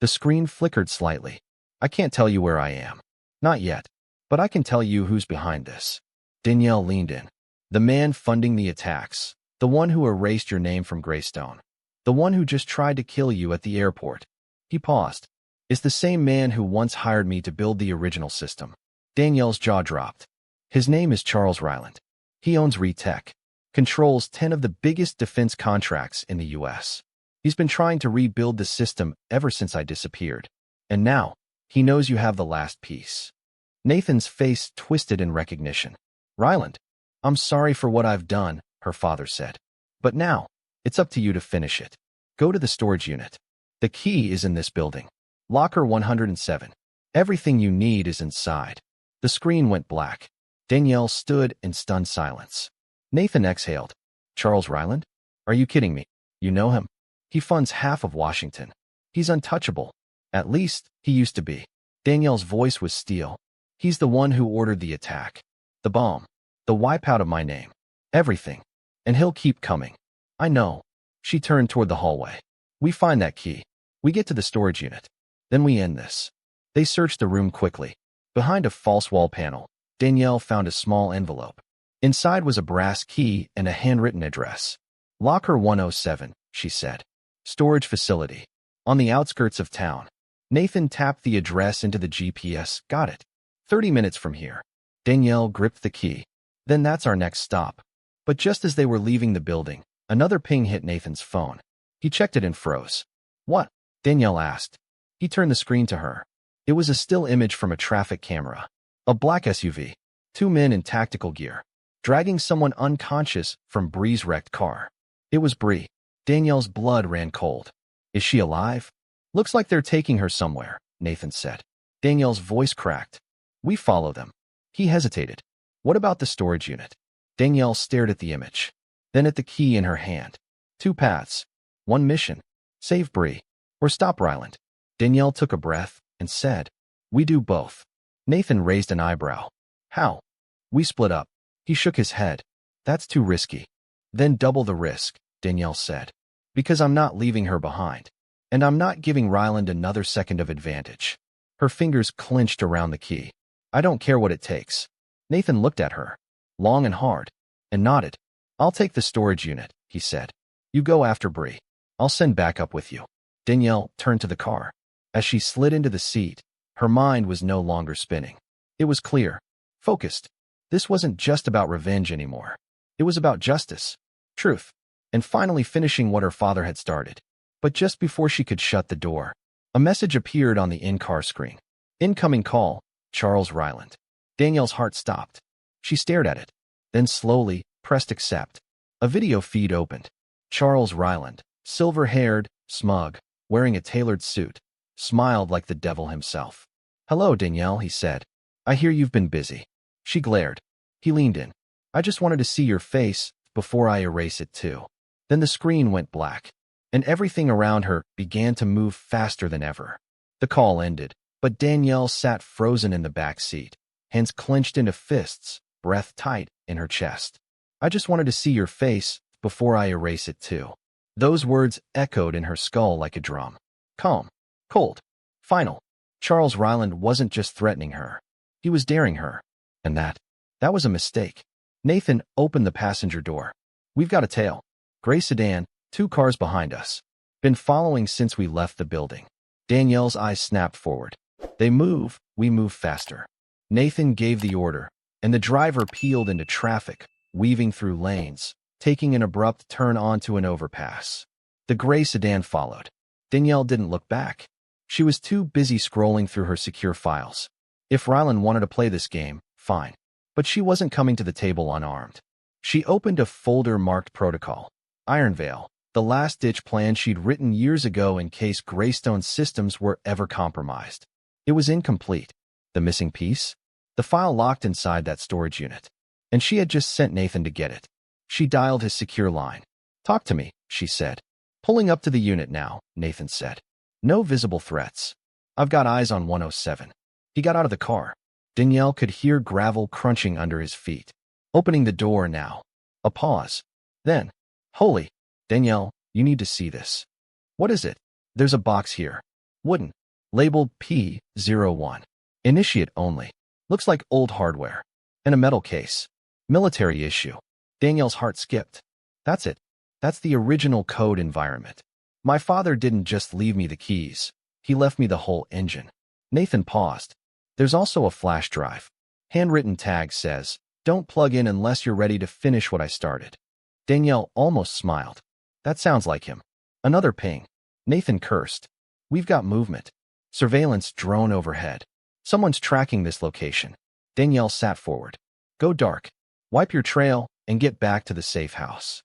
A: The screen flickered slightly. I can't tell you where I am. Not yet. But I can tell you who's behind this. Danielle leaned in. The man funding the attacks. The one who erased your name from Greystone. The one who just tried to kill you at the airport. He paused. It's the same man who once hired me to build the original system. Danielle's jaw dropped. His name is Charles Ryland. He owns Retech. Controls 10 of the biggest defense contracts in the U.S. He's been trying to rebuild the system ever since I disappeared. And now, he knows you have the last piece. Nathan's face twisted in recognition. Ryland, I'm sorry for what I've done, her father said. But now, it's up to you to finish it. Go to the storage unit. The key is in this building. Locker 107. Everything you need is inside. The screen went black. Danielle stood in stunned silence. Nathan exhaled. Charles Ryland? Are you kidding me? You know him? He funds half of Washington. He's untouchable. At least, he used to be. Danielle's voice was steel. He's the one who ordered the attack. The bomb. The wipeout of my name. Everything. And he'll keep coming. I know. She turned toward the hallway. We find that key. We get to the storage unit. Then we end this. They searched the room quickly. Behind a false wall panel, Danielle found a small envelope. Inside was a brass key and a handwritten address. Locker 107, she said. Storage facility. On the outskirts of town. Nathan tapped the address into the GPS. Got it. 30 minutes from here. Danielle gripped the key. Then that's our next stop. But just as they were leaving the building, another ping hit Nathan's phone. He checked it and froze. What? Danielle asked. He turned the screen to her. It was a still image from a traffic camera. A black SUV. 2 men in tactical gear. Dragging someone unconscious from Bree's wrecked car. It was Bree. Danielle's blood ran cold. Is she alive? Looks like they're taking her somewhere, Nathan said. Danielle's voice cracked. We follow them. He hesitated. What about the storage unit? Danielle stared at the image. Then at the key in her hand. 2 paths. 1 mission. Save Bree. Or stop Ryland. Danielle took a breath and said, we do both. Nathan raised an eyebrow. How? We split up. He shook his head. That's too risky. Then double the risk, Danielle said. Because I'm not leaving her behind. And I'm not giving Ryland another second of advantage. Her fingers clenched around the key. I don't care what it takes. Nathan looked at her, long and hard, and nodded. I'll take the storage unit, he said. You go after Bree. I'll send backup with you. Danielle turned to the car. As she slid into the seat, her mind was no longer spinning. It was clear, focused. This wasn't just about revenge anymore. It was about justice, truth, and finally finishing what her father had started. But just before she could shut the door, a message appeared on the in-car screen. Incoming call, Charles Ryland. Danielle's heart stopped. She stared at it, then slowly pressed accept. A video feed opened. Charles Ryland, silver-haired, smug, wearing a tailored suit, smiled like the devil himself. Hello, Danielle, he said. I hear you've been busy. She glared. He leaned in. I just wanted to see your face before I erase it too. Then the screen went black, and everything around her began to move faster than ever. The call ended, but Danielle sat frozen in the back seat, hands clenched into fists, breath tight in her chest. I just wanted to see your face before I erase it too. Those words echoed in her skull like a drum. Calm, cold, final. Charles Ryland wasn't just threatening her. He was daring her. And that was a mistake. Nathan opened the passenger door. We've got a tail. Gray sedan, 2 cars behind us. Been following since we left the building. Danielle's eyes snapped forward. They move, we move faster. Nathan gave the order, and the driver peeled into traffic, weaving through lanes, taking an abrupt turn onto an overpass. The gray sedan followed. Danielle didn't look back. She was too busy scrolling through her secure files. If Rylan wanted to play this game, fine. But she wasn't coming to the table unarmed. She opened a folder marked Protocol. Ironvale, the last-ditch plan she'd written years ago in case Greystone's systems were ever compromised. It was incomplete. The missing piece? The file locked inside that storage unit. And she had just sent Nathan to get it. She dialed his secure line. Talk to me, she said. Pulling up to the unit now, Nathan said. No visible threats. I've got eyes on 107. He got out of the car. Danielle could hear gravel crunching under his feet. Opening the door now. A pause. Then, holy, Danielle, you need to see this. What is it? There's a box here. Wooden. Labeled P01. Initiate only. Looks like old hardware. And a metal case. Military issue. Danielle's heart skipped. That's it. That's the original code environment. My father didn't just leave me the keys. He left me the whole engine. Nathan paused. There's also a flash drive. Handwritten tag says, don't plug in unless you're ready to finish what I started. Danielle almost smiled. That sounds like him. Another ping. Nathan cursed. We've got movement. Surveillance drone overhead. Someone's tracking this location. Danielle sat forward. Go dark. Wipe your trail and get back to the safe house.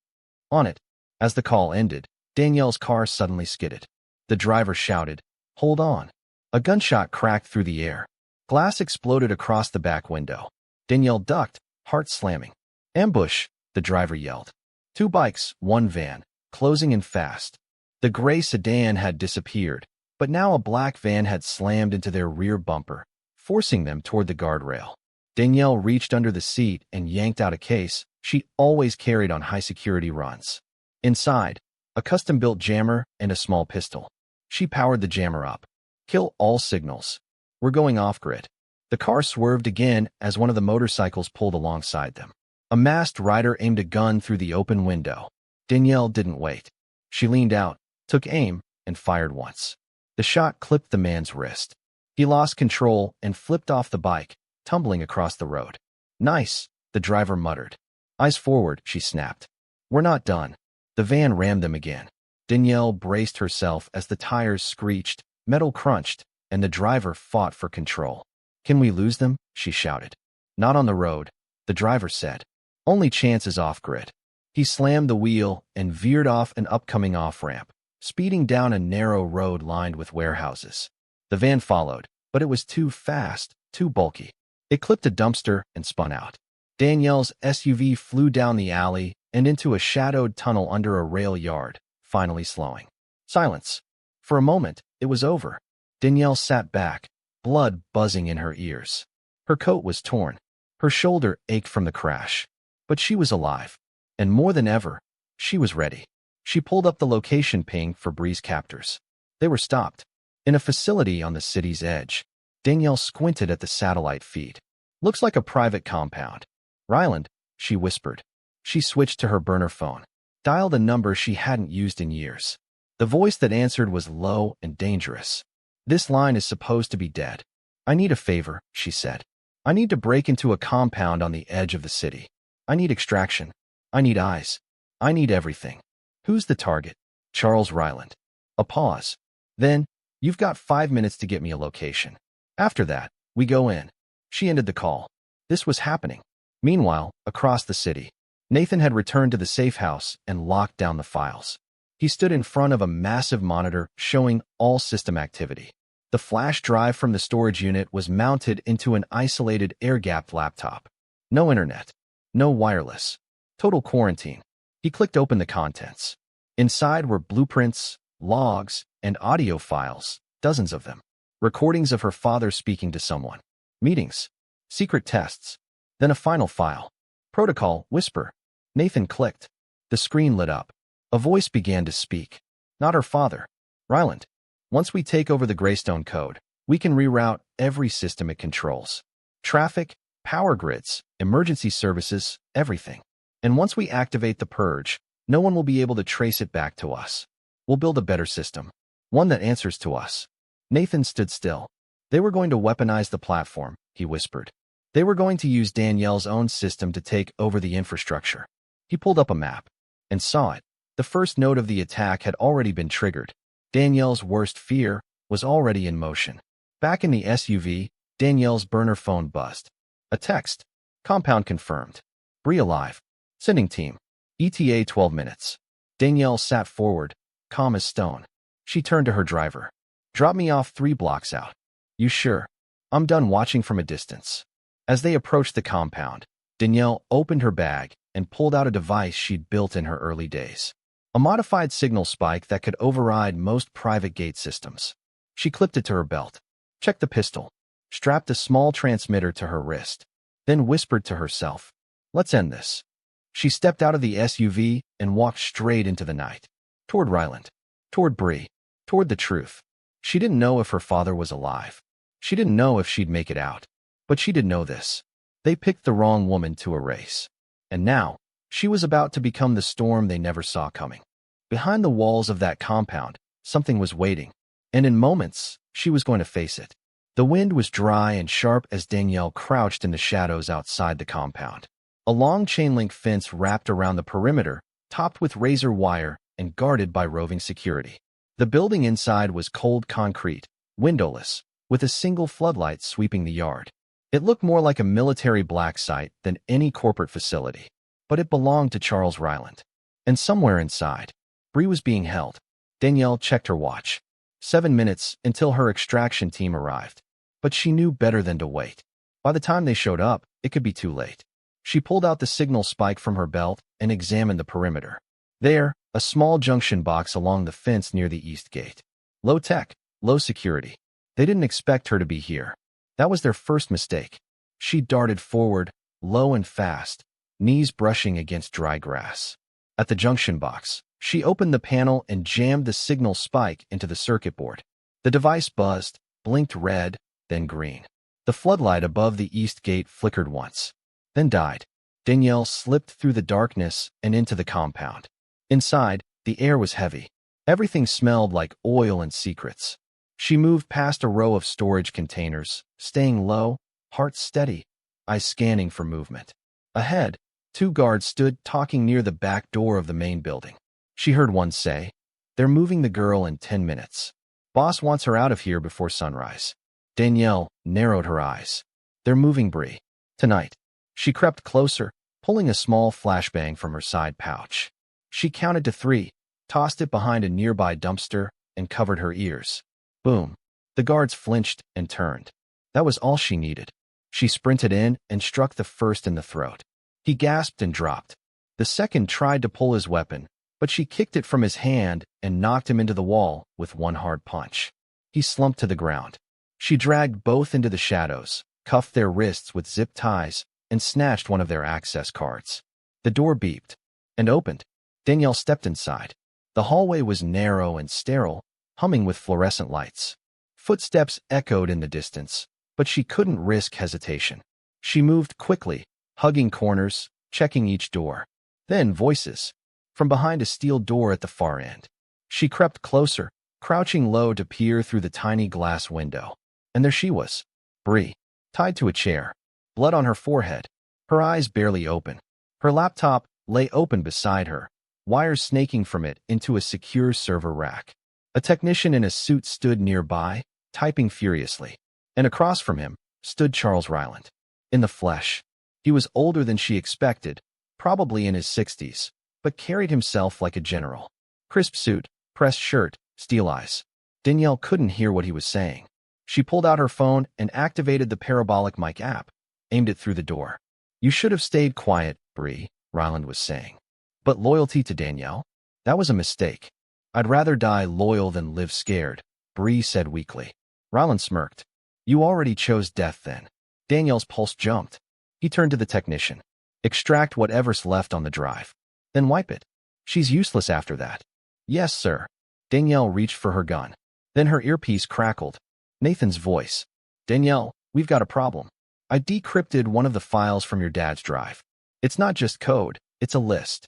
A: On it. As the call ended, Danielle's car suddenly skidded. The driver shouted, hold on. A gunshot cracked through the air. Glass exploded across the back window. Danielle ducked, heart slamming. Ambush, the driver yelled. 2 bikes, 1 van, closing in fast. The gray sedan had disappeared, but now a black van had slammed into their rear bumper, forcing them toward the guardrail. Danielle reached under the seat and yanked out a case she always carried on high-security runs. Inside, a custom-built jammer and a small pistol. She powered the jammer up. Kill all signals. We're going off-grid. The car swerved again as one of the motorcycles pulled alongside them. A masked rider aimed a gun through the open window. Danielle didn't wait. She leaned out, took aim, and fired once. The shot clipped the man's wrist. He lost control and flipped off the bike, tumbling across the road. Nice, the driver muttered. Eyes forward, she snapped. We're not done. The van rammed them again. Danielle braced herself as the tires screeched, metal crunched, and the driver fought for control. Can we lose them? She shouted. Not on the road, the driver said. Only chance is off-grid. He slammed the wheel and veered off an upcoming off-ramp, speeding down a narrow road lined with warehouses. The van followed, but it was too fast, too bulky. It clipped a dumpster and spun out. Danielle's SUV flew down the alley and into a shadowed tunnel under a rail yard, finally slowing. Silence. For a moment, it was over. Danielle sat back, blood buzzing in her ears. Her coat was torn. Her shoulder ached from the crash. But she was alive. And more than ever, she was ready. She pulled up the location ping for Bree's captors. They were stopped. In a facility on the city's edge. Danielle squinted at the satellite feed. Looks like a private compound. Ryland, she whispered. She switched to her burner phone. Dialed a number she hadn't used in years. The voice that answered was low and dangerous. This line is supposed to be dead. I need a favor, she said. I need to break into a compound on the edge of the city. I need extraction. I need eyes. I need everything. Who's the target? Charles Ryland. A pause. Then, you've got 5 minutes to get me a location. After that, we go in. She ended the call. This was happening. Meanwhile, across the city, Nathan had returned to the safe house and locked down the files. He stood in front of a massive monitor showing all system activity. The flash drive from the storage unit was mounted into an isolated air-gapped laptop. No internet. No wireless. Total quarantine. He clicked open the contents. Inside were blueprints, logs, and audio files, dozens of them. Recordings of her father speaking to someone. Meetings. Secret tests. Then a final file. Protocol, whisper. Nathan clicked. The screen lit up. A voice began to speak. Not her father. Ryland. Once we take over the Greystone code, we can reroute every system it controls. Traffic, Power grids, emergency services, everything. And once we activate the purge, no one will be able to trace it back to us. We'll build a better system, one that answers to us. Nathan stood still. They were going to weaponize the platform, he whispered. They were going to use Danielle's own system to take over the infrastructure. He pulled up a map and saw it. The first node of the attack had already been triggered. Danielle's worst fear was already in motion. Back in the SUV, Danielle's burner phone buzzed. A text. Compound confirmed. Bree alive. Sending team. ETA 12 minutes. Danielle sat forward, calm as stone. She turned to her driver. Drop me off 3 blocks out. You sure? I'm done watching from a distance. As they approached the compound, Danielle opened her bag and pulled out a device she'd built in her early days. A modified signal spike that could override most private gate systems. She clipped it to her belt, checked the pistol, strapped a small transmitter to her wrist, then whispered to herself, "Let's end this." She stepped out of the SUV and walked straight into the night. Toward Ryland. Toward Bree. Toward the truth. She didn't know if her father was alive. She didn't know if she'd make it out. But she did know this. They picked the wrong woman to erase. And now, she was about to become the storm they never saw coming. Behind the walls of that compound, something was waiting. And in moments, she was going to face it. The wind was dry and sharp as Danielle crouched in the shadows outside the compound. A long chain-link fence wrapped around the perimeter, topped with razor wire and guarded by roving security. The building inside was cold concrete, windowless, with a single floodlight sweeping the yard. It looked more like a military black site than any corporate facility, but it belonged to Charles Ryland. And somewhere inside, Bree was being held. Danielle checked her watch. 7 minutes until her extraction team arrived. But she knew better than to wait. By the time they showed up, it could be too late. She pulled out the signal spike from her belt and examined the perimeter. There, a small junction box along the fence near the east gate. Low tech, low security. They didn't expect her to be here. That was their first mistake. She darted forward, low and fast, knees brushing against dry grass. At the junction box, she opened the panel and jammed the signal spike into the circuit board. The device buzzed, blinked red, then green. The floodlight above the east gate flickered once, then died. Danielle slipped through the darkness and into the compound. Inside, the air was heavy. Everything smelled like oil and secrets. She moved past a row of storage containers, staying low, heart steady, eyes scanning for movement. Ahead, 2 guards stood talking near the back door of the main building. She heard one say, "They're moving the girl in 10 minutes. Boss wants her out of here before sunrise." Danielle narrowed her eyes. "They're moving Bree. Tonight." She crept closer, pulling a small flashbang from her side pouch. She counted to 3, tossed it behind a nearby dumpster, and covered her ears. Boom. The guards flinched and turned. That was all she needed. She sprinted in and struck the first in the throat. He gasped and dropped. The second tried to pull his weapon, but she kicked it from his hand and knocked him into the wall with one hard punch. He slumped to the ground. She dragged both into the shadows, cuffed their wrists with zip ties, and snatched one of their access cards. The door beeped and opened. Danielle stepped inside. The hallway was narrow and sterile, humming with fluorescent lights. Footsteps echoed in the distance, but she couldn't risk hesitation. She moved quickly, hugging corners, checking each door. Then voices. From behind a steel door at the far end. She crept closer, crouching low to peer through the tiny glass window. And there she was, Bree, tied to a chair, blood on her forehead, her eyes barely open. Her laptop lay open beside her, wires snaking from it into a secure server rack. A technician in a suit stood nearby, typing furiously. And across from him stood Charles Ryland. In the flesh. He was older than she expected, probably in his 60s, but carried himself like a general. Crisp suit, pressed shirt, steel eyes. Danielle couldn't hear what he was saying. She pulled out her phone and activated the parabolic mic app, aimed it through the door. "You should have stayed quiet, Bree," Ryland was saying. "But loyalty to Danielle? That was a mistake. I'd rather die loyal than live scared," Bree said weakly. Ryland smirked. "You already chose death then." Danielle's pulse jumped. He turned to the technician. "Extract whatever's left on the drive. Then wipe it. She's useless after that." "Yes, sir." Danielle reached for her gun. Then her earpiece crackled. Nathan's voice. "Danielle, we've got a problem." I decrypted one of the files from your dad's drive. It's not just code, it's a list.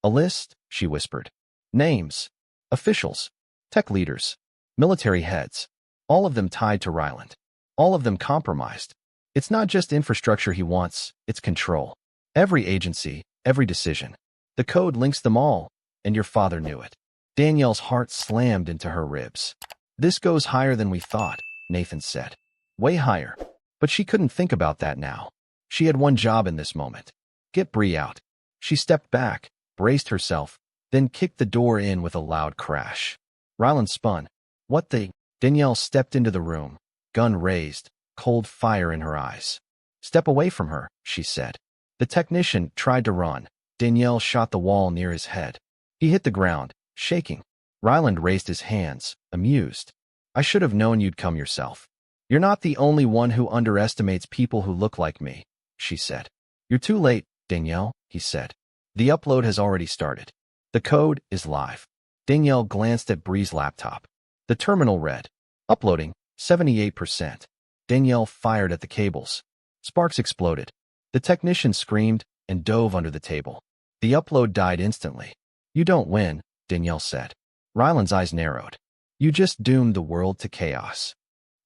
A: A list? She whispered. Names, officials, tech leaders, military heads, all of them tied to Ryland. All of them compromised. It's not just infrastructure he wants, it's control. Every agency, every decision. The code links them all, and your father knew it. Danielle's heart slammed into her ribs. This goes higher than we thought, Nathan said. Way higher. But she couldn't think about that now. She had one job in this moment. Get Bree out. She stepped back, braced herself, then kicked the door in with a loud crash. Ryland spun. What the? Danielle stepped into the room, gun raised, cold fire in her eyes. Step away from her, she said. The technician tried to run. Danielle shot the wall near his head. He hit the ground, shaking. Ryland raised his hands, amused. I should have known you'd come yourself. You're not the only one who underestimates people who look like me, she said. You're too late, Danielle, he said. The upload has already started. The code is live. Danielle glanced at Bree's laptop. The terminal read, uploading, 78%. Danielle fired at the cables. Sparks exploded. The technician screamed and dove under the table. The upload died instantly. You don't win, Danielle said. Ryland's eyes narrowed. You just doomed the world to chaos.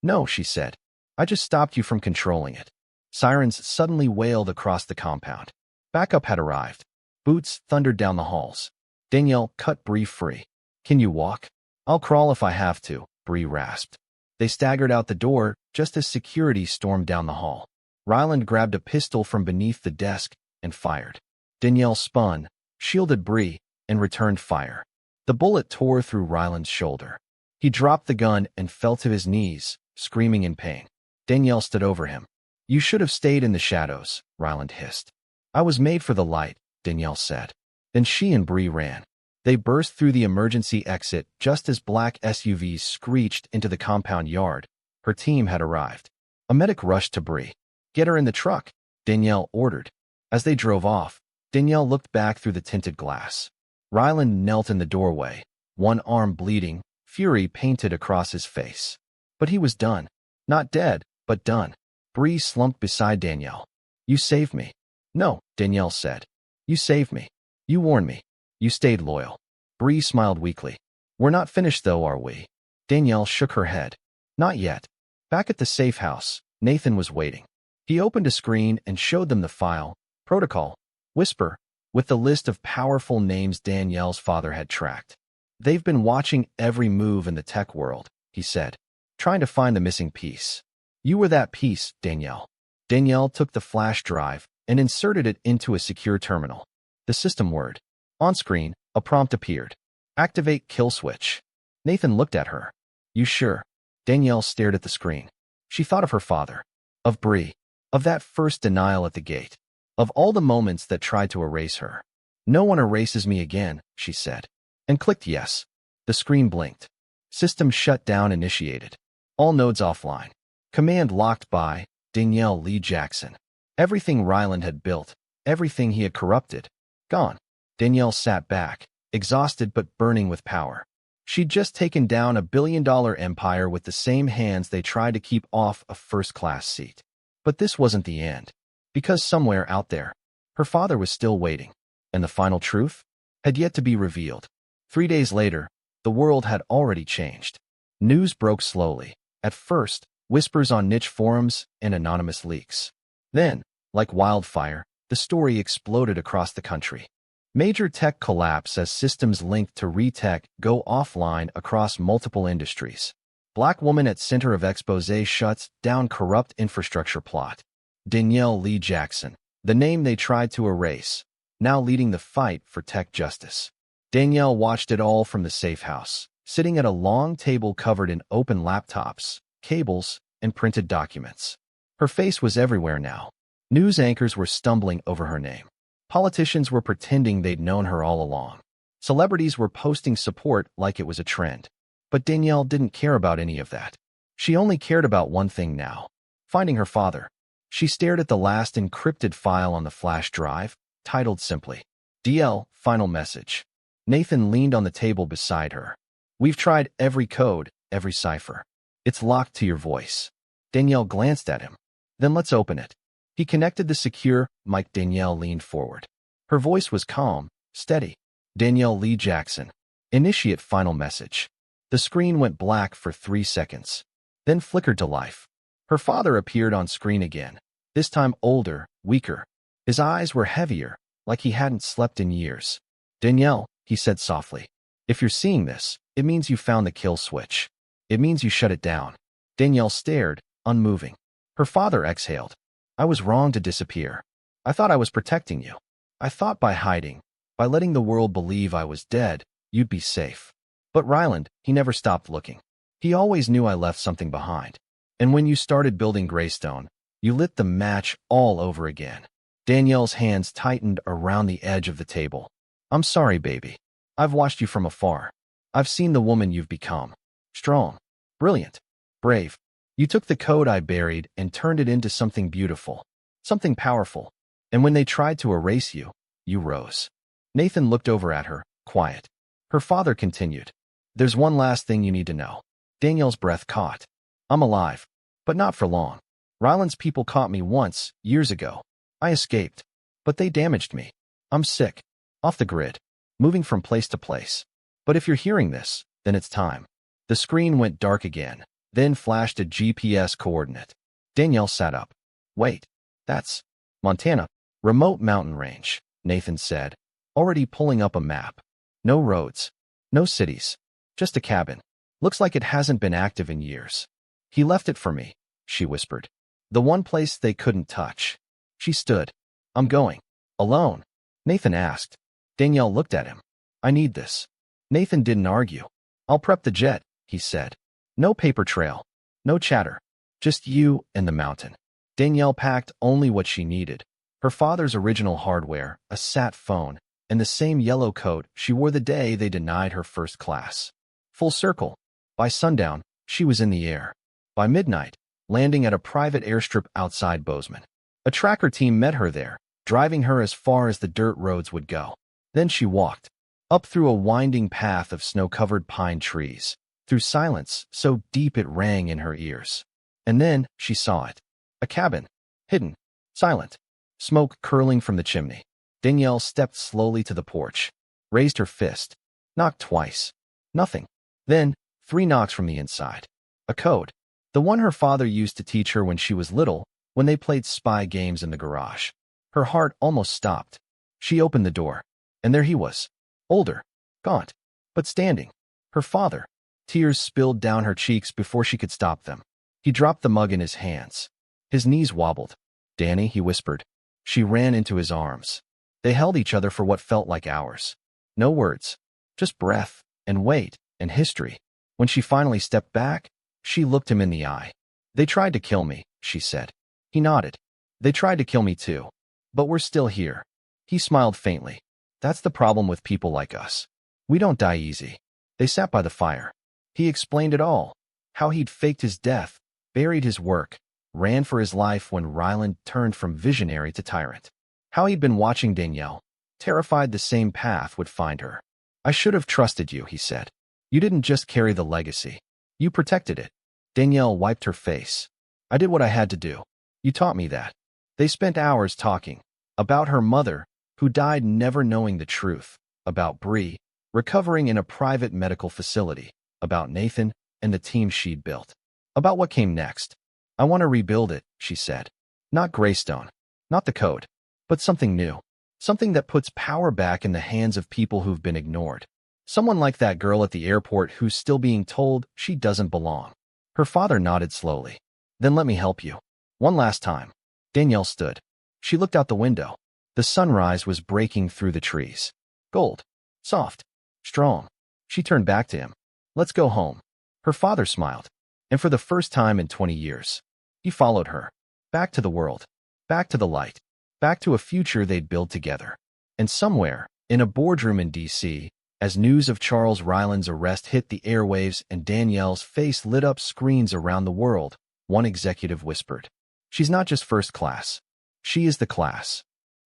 A: No, she said. I just stopped you from controlling it. Sirens suddenly wailed across the compound. Backup had arrived. Boots thundered down the halls. Danielle cut Bree free. Can you walk? I'll crawl if I have to, Bree rasped. They staggered out the door just as security stormed down the hall. Ryland grabbed a pistol from beneath the desk and fired. Danielle spun, shielded Bree, and returned fire. The bullet tore through Ryland's shoulder. He dropped the gun and fell to his knees, screaming in pain. Danielle stood over him. You should have stayed in the shadows, Ryland hissed. I was made for the light, Danielle said. Then she and Bree ran. They burst through the emergency exit just as black SUVs screeched into the compound yard. Her team had arrived. A medic rushed to Bree. Get her in the truck, Danielle ordered. As they drove off, Danielle looked back through the tinted glass. Ryland knelt in the doorway, one arm bleeding, fury painted across his face. But he was done. Not dead, but done. Bree slumped beside Danielle. You saved me. No, Danielle said. You saved me. You warned me. You stayed loyal. Bree smiled weakly. We're not finished though, are we? Danielle shook her head. Not yet. Back at the safe house, Nathan was waiting. He opened a screen and showed them the file, protocol, whisper, with the list of powerful names Danielle's father had tracked. They've been watching every move in the tech world, he said, trying to find the missing piece. You were that piece, Danielle. Danielle took the flash drive and inserted it into a secure terminal. The system word. On screen, a prompt appeared. Activate kill switch. Nathan looked at her. You sure? Danielle stared at the screen. She thought of her father, of Bree, of that first denial at the gate, of all the moments that tried to erase her. No one erases me again, she said, and clicked yes. The screen blinked. System shutdown initiated. All nodes offline. Command locked by Danielle Lee Jackson. Everything Ryland had built, everything he had corrupted, gone. Danielle sat back, exhausted but burning with power. She'd just taken down a billion-dollar empire with the same hands they tried to keep off a first-class seat. But this wasn't the end. Because somewhere out there, her father was still waiting. And the final truth had yet to be revealed. 3 days later, the world had already changed. News broke slowly. At first, whispers on niche forums and anonymous leaks. Then, like wildfire, the story exploded across the country. Major tech collapse as systems linked to ReTech go offline across multiple industries. Black woman at center of expose shuts down corrupt infrastructure plot. Danielle Lee Jackson, the name they tried to erase, now leading the fight for tech justice. Danielle watched it all from the safe house, sitting at a long table covered in open laptops, cables, and printed documents. Her face was everywhere now. News anchors were stumbling over her name. Politicians were pretending they'd known her all along. Celebrities were posting support like it was a trend. But Danielle didn't care about any of that. She only cared about one thing now: finding her father. She stared at the last encrypted file on the flash drive, titled simply, DL, Final Message. Nathan leaned on the table beside her. We've tried every code, every cipher. It's locked to your voice. Danielle glanced at him. Then let's open it. He connected the secure mic. Danielle leaned forward. Her voice was calm, steady. Danielle Lee Jackson. Initiate final message. The screen went black for 3 seconds, then flickered to life. Her father appeared on screen again, this time older, weaker. His eyes were heavier, like he hadn't slept in years. Danielle, he said softly, if you're seeing this, it means you found the kill switch. It means you shut it down. Danielle stared, unmoving. Her father exhaled. I was wrong to disappear. I thought I was protecting you. I thought by hiding, by letting the world believe I was dead, you'd be safe. But Ryland, he never stopped looking. He always knew I left something behind. And when you started building Greystone, you lit the match all over again. Danielle's hands tightened around the edge of the table. I'm sorry, baby. I've watched you from afar. I've seen the woman you've become. Strong, brilliant, brave. You took the code I buried and turned it into something beautiful, something powerful. And when they tried to erase you, you rose. Nathan looked over at her, quiet. Her father continued. There's one last thing you need to know. Danielle's breath caught. I'm alive, but not for long. Ryland's people caught me once, years ago. I escaped, but they damaged me. I'm sick, off the grid, moving from place to place. But if you're hearing this, then it's time. The screen went dark again, then flashed a GPS coordinate. Danielle sat up. Wait, that's Montana, remote mountain range, Nathan said, already pulling up a map. No roads, no cities, just a cabin. Looks like it hasn't been active in years. He left it for me, she whispered. The one place they couldn't touch. She stood. I'm going. Alone? Nathan asked. Danielle looked at him. I need this. Nathan didn't argue. I'll prep the jet, he said. No paper trail. No chatter. Just you and the mountain. Danielle packed only what she needed. Her father's original hardware, a sat phone, and the same yellow coat she wore the day they denied her first class. Full circle. By sundown, she was in the air. By midnight, landing at a private airstrip outside Bozeman. A tracker team met her there, driving her as far as the dirt roads would go. Then she walked, up through a winding path of snow-covered pine trees, through silence so deep it rang in her ears. And then she saw it. A cabin, hidden, silent, smoke curling from the chimney. Danielle stepped slowly to the porch, raised her fist, knocked twice. Nothing. Then, 3 knocks from the inside. A code. The one her father used to teach her when she was little, when they played spy games in the garage. Her heart almost stopped. She opened the door, and there he was. Older, gaunt, but standing. Her father. Tears spilled down her cheeks before she could stop them. He dropped the mug in his hands. His knees wobbled. Danny, he whispered. She ran into his arms. They held each other for what felt like hours. No words, just breath, and weight, and history. When she finally stepped back, she looked him in the eye. They tried to kill me, she said. He nodded. They tried to kill me too. But we're still here. He smiled faintly. That's the problem with people like us. We don't die easy. They sat by the fire. He explained it all. How he'd faked his death, buried his work, ran for his life when Ryland turned from visionary to tyrant. How he'd been watching Danielle, terrified the same path would find her. I should have trusted you, he said. You didn't just carry the legacy. You protected it. Danielle wiped her face. I did what I had to do. You taught me that. They spent hours talking. About her mother, who died never knowing the truth. About Bree, recovering in a private medical facility. About Nathan and the team she'd built. About what came next. I want to rebuild it, she said. Not Greystone. Not the code. But something new. Something that puts power back in the hands of people who've been ignored. Someone like that girl at the airport who's still being told she doesn't belong. Her father nodded slowly. Then let me help you. One last time. Danielle stood. She looked out the window. The sunrise was breaking through the trees. Gold. Soft. Strong. She turned back to him. Let's go home. Her father smiled. And for the first time in 20 years, he followed her. Back to the world. Back to the light. Back to a future they'd build together. And somewhere, in a boardroom in D.C., as news of Charles Ryland's arrest hit the airwaves and Danielle's face lit up screens around the world, one executive whispered, "She's not just first class. She is the class."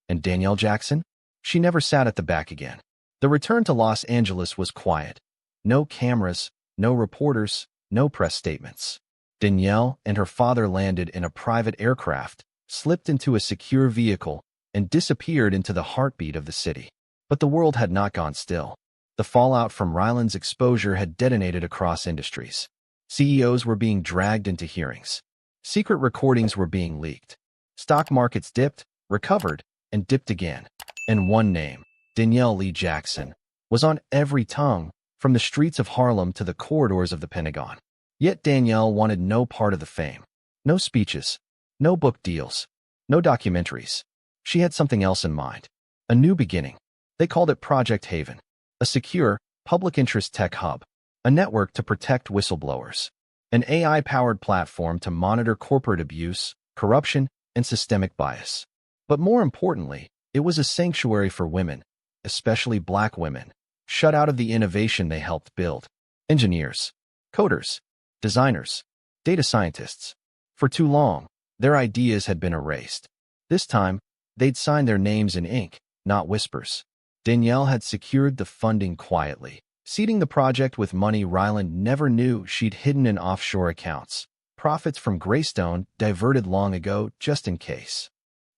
A: And Danielle Jackson? She never sat at the back again. The return to Los Angeles was quiet. No cameras, no reporters, no press statements. Danielle and her father landed in a private aircraft, slipped into a secure vehicle, and disappeared into the heartbeat of the city. But the world had not gone still. The fallout from Ryland's exposure had detonated across industries. CEOs were being dragged into hearings. Secret recordings were being leaked. Stock markets dipped, recovered, and dipped again. And one name, Danielle Lee Jackson, was on every tongue, from the streets of Harlem to the corridors of the Pentagon. Yet Danielle wanted no part of the fame. No speeches, no book deals, no documentaries. She had something else in mind. A new beginning. They called it Project Haven. A secure, public interest tech hub. A network to protect whistleblowers. An AI-powered platform to monitor corporate abuse, corruption, and systemic bias. But more importantly, it was a sanctuary for women, especially Black women, shut out of the innovation they helped build. Engineers, coders, designers, data scientists. For too long, their ideas had been erased. This time, they'd sign their names in ink, not whispers. Danielle had secured the funding quietly, seeding the project with money Ryland never knew she'd hidden in offshore accounts. Profits from Greystone diverted long ago just in case.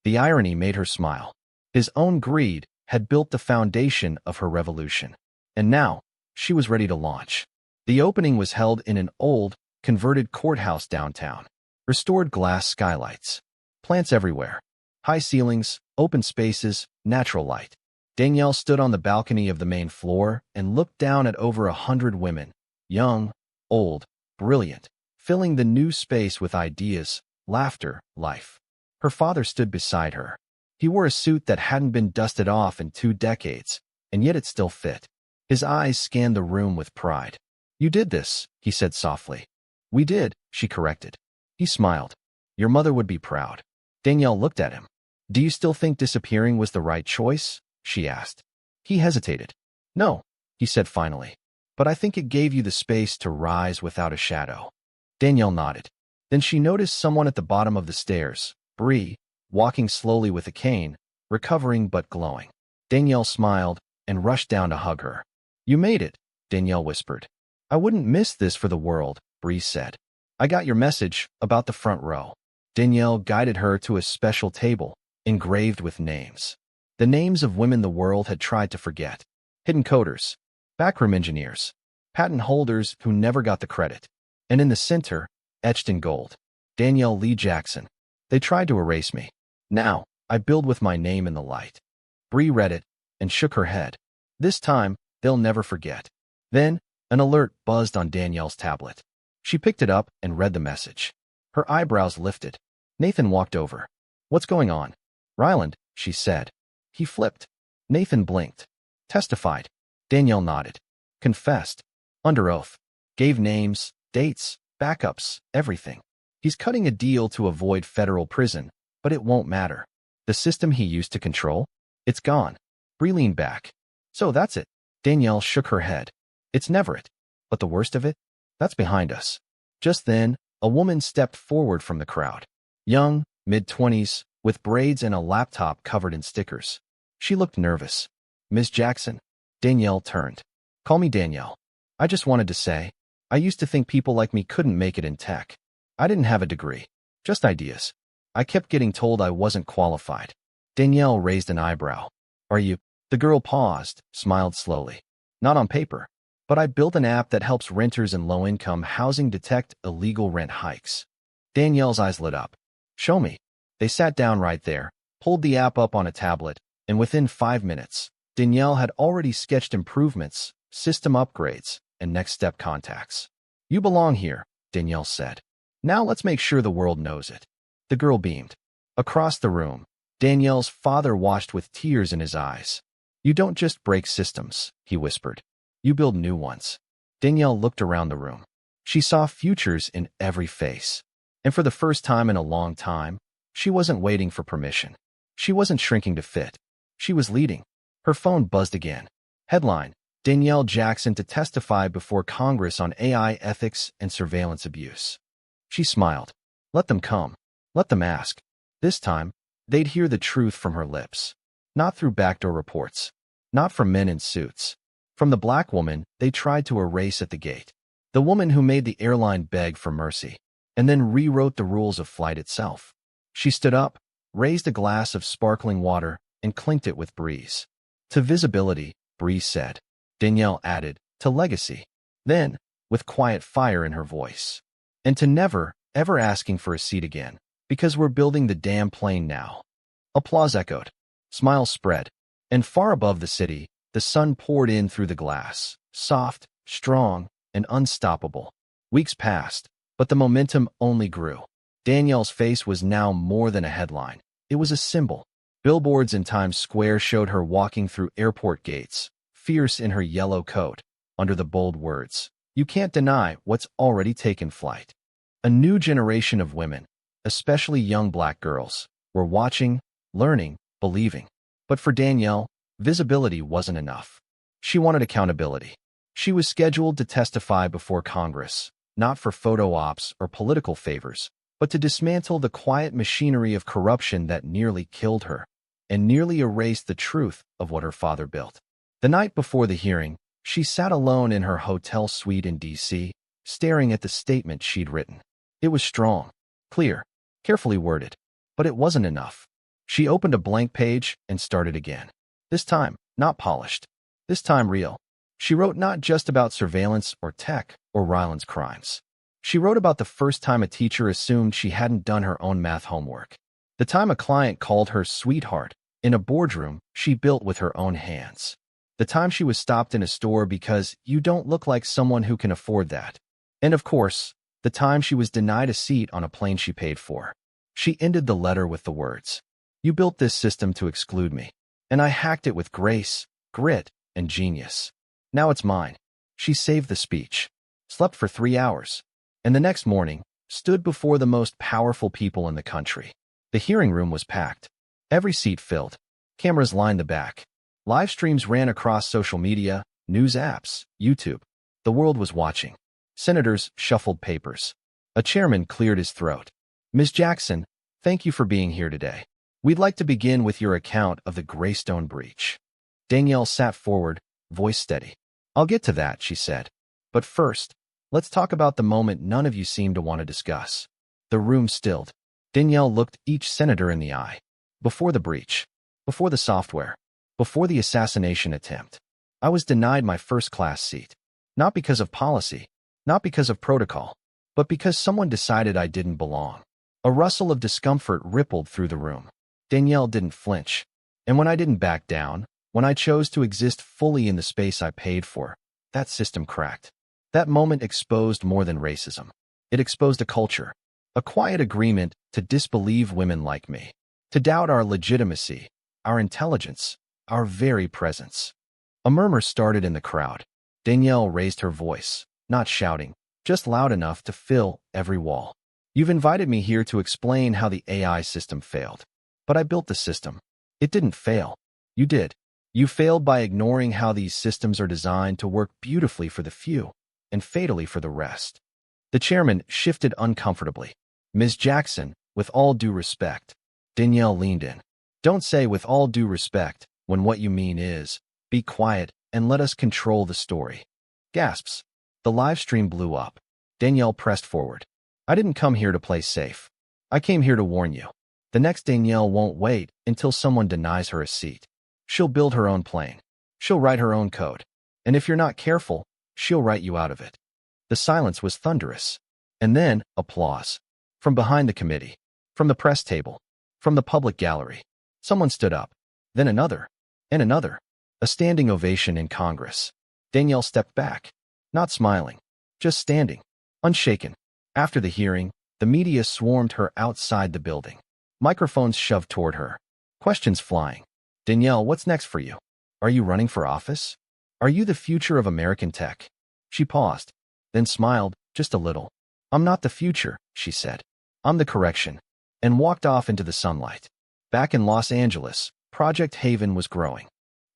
A: The irony made her smile. His own greed had built the foundation of her revolution. And now, she was ready to launch. The opening was held in an old, converted courthouse downtown. Restored glass skylights. Plants everywhere. High ceilings, open spaces, natural light. Danielle stood on the balcony of the main floor and looked down at over 100 women, young, old, brilliant, filling the new space with ideas, laughter, life. Her father stood beside her. He wore a suit that hadn't been dusted off in 2 decades, and yet it still fit. His eyes scanned the room with pride. "You did this," he said softly. "We did," she corrected. He smiled. "Your mother would be proud." Danielle looked at him. "Do you still think disappearing was the right choice?" she asked. He hesitated. "No," he said finally. "But I think it gave you the space to rise without a shadow." Danielle nodded. Then she noticed someone at the bottom of the stairs, Bree, walking slowly with a cane, recovering but glowing. Danielle smiled and rushed down to hug her. "You made it," Danielle whispered. "I wouldn't miss this for the world," Bree said. "I got your message about the front row." Danielle guided her to a special table, engraved with names. The names of women the world had tried to forget. Hidden coders, backroom engineers, patent holders who never got the credit. And in the center, etched in gold, Danielle Lee Jackson. "They tried to erase me. Now, I build with my name in the light." Bree read it and shook her head. "This time, they'll never forget." Then, an alert buzzed on Danielle's tablet. She picked it up and read the message. Her eyebrows lifted. Nathan walked over. "What's going on?" "Ryland," she said. He flipped. Nathan blinked. "Testified." Danielle nodded. "Confessed. Under oath. Gave names, dates, backups, everything. He's cutting a deal to avoid federal prison, but it won't matter. The system he used to control? It's gone." Bree leaned back. "So that's it." Danielle shook her head. "It's never it. But the worst of it? That's behind us." Just then, a woman stepped forward from the crowd. Young, mid-20s, with braids and a laptop covered in stickers. She looked nervous. "Ms. Jackson?" Danielle turned. "Call me Danielle. I just wanted to say, I used to think people like me couldn't make it in tech. I didn't have a degree. Just ideas. I kept getting told I wasn't qualified." Danielle raised an eyebrow. "Are you?" The girl paused, smiled slowly. "Not on paper. But I built an app that helps renters in low-income housing detect illegal rent hikes." Danielle's eyes lit up. "Show me." They sat down right there, pulled the app up on a tablet, and within 5 minutes, Danielle had already sketched improvements, system upgrades, and next-step contacts. "You belong here," Danielle said. "Now let's make sure the world knows it." The girl beamed. Across the room, Danielle's father watched with tears in his eyes. "You don't just break systems," he whispered. "You build new ones." Danielle looked around the room. She saw futures in every face. And for the first time in a long time, she wasn't waiting for permission. She wasn't shrinking to fit. She was leading. Her phone buzzed again. Headline: Danielle Jackson to testify before Congress on AI ethics and surveillance abuse. She smiled. Let them come. Let them ask. This time, they'd hear the truth from her lips. Not through backdoor reports. Not from men in suits. From the Black woman they tried to erase at the gate. The woman who made the airline beg for mercy. and then rewrote the rules of flight itself. She stood up, raised a glass of sparkling water, and clinked it with Breeze. To visibility, Breeze said. Danielle added, to legacy. Then, with quiet fire in her voice. And to never, ever asking for a seat again, because we're building the damn plane now. Applause echoed. Smiles spread. And far above the city, the sun poured in through the glass, soft, strong, and unstoppable. Weeks passed, but the momentum only grew. Danielle's face was now more than a headline. It was a symbol. Billboards in Times Square showed her walking through airport gates, fierce in her yellow coat, under the bold words, "You can't deny what's already taken flight." A new generation of women, especially young black girls, were watching, learning, believing. But for Danielle, visibility wasn't enough. She wanted accountability. She was scheduled to testify before Congress, not for photo ops or political favors, but to dismantle the quiet machinery of corruption that nearly killed her and nearly erased the truth of what her father built. The night before the hearing, she sat alone in her hotel suite in D.C., staring at the statement she'd written. It was strong, clear, carefully worded, but it wasn't enough. She opened a blank page and started again. This time, not polished. This time real. She wrote not just about surveillance or tech or Ryland's crimes. She wrote about the first time a teacher assumed she hadn't done her own math homework. The time a client called her sweetheart in a boardroom she built with her own hands. The time she was stopped in a store because you don't look like someone who can afford that. And of course, the time she was denied a seat on a plane she paid for. She ended the letter with the words, "You built this system to exclude me, and I hacked it with grace, grit, and genius. Now it's mine." She saved the speech, slept for 3 hours, and the next morning stood before the most powerful people in the country. The hearing room was packed. Every seat filled. Cameras lined the back. Live streams ran across social media, news apps, YouTube. The world was watching. Senators shuffled papers. A chairman cleared his throat. "Ms. Jackson, thank you for being here today. We'd like to begin with your account of the Greystone breach." Danielle sat forward, voice steady. "I'll get to that," she said. "But first, let's talk about the moment none of you seem to want to discuss." The room stilled. Danielle looked each senator in the eye. Before the breach, before the software, before the assassination attempt, I was denied my first-class seat. Not because of policy, not because of protocol, but because someone decided I didn't belong. A rustle of discomfort rippled through the room. Danielle didn't flinch. And when I didn't back down, when I chose to exist fully in the space I paid for, that system cracked. That moment exposed more than racism. It exposed a culture, a quiet agreement to disbelieve women like me, to doubt our legitimacy, our intelligence, our very presence. A murmur started in the crowd. Danielle raised her voice, not shouting, just loud enough to fill every wall. "You've invited me here to explain how the AI system failed. But I built the system. It didn't fail. You did. You failed by ignoring how these systems are designed to work beautifully for the few and fatally for the rest." The chairman shifted uncomfortably. "Ms. Jackson, with all due respect." Danielle leaned in. "Don't say with all due respect when what you mean is, be quiet and let us control the story." Gasps. The live stream blew up. Danielle pressed forward. "I didn't come here to play safe. I came here to warn you. The next Danielle won't wait until someone denies her a seat. She'll build her own plane. She'll write her own code. And if you're not careful, she'll write you out of it." The silence was thunderous. And then, applause. From behind the committee. From the press table. From the public gallery. Someone stood up. Then another. And another. A standing ovation in Congress. Danielle stepped back. Not smiling. Just standing. Unshaken. After the hearing, the media swarmed her outside the building. Microphones shoved toward her. Questions flying. "Danielle, what's next for you? Are you running for office? Are you the future of American tech?" She paused, then smiled, just a little. "I'm not the future," she said. "I'm the correction," and walked off into the sunlight. Back in Los Angeles, Project Haven was growing.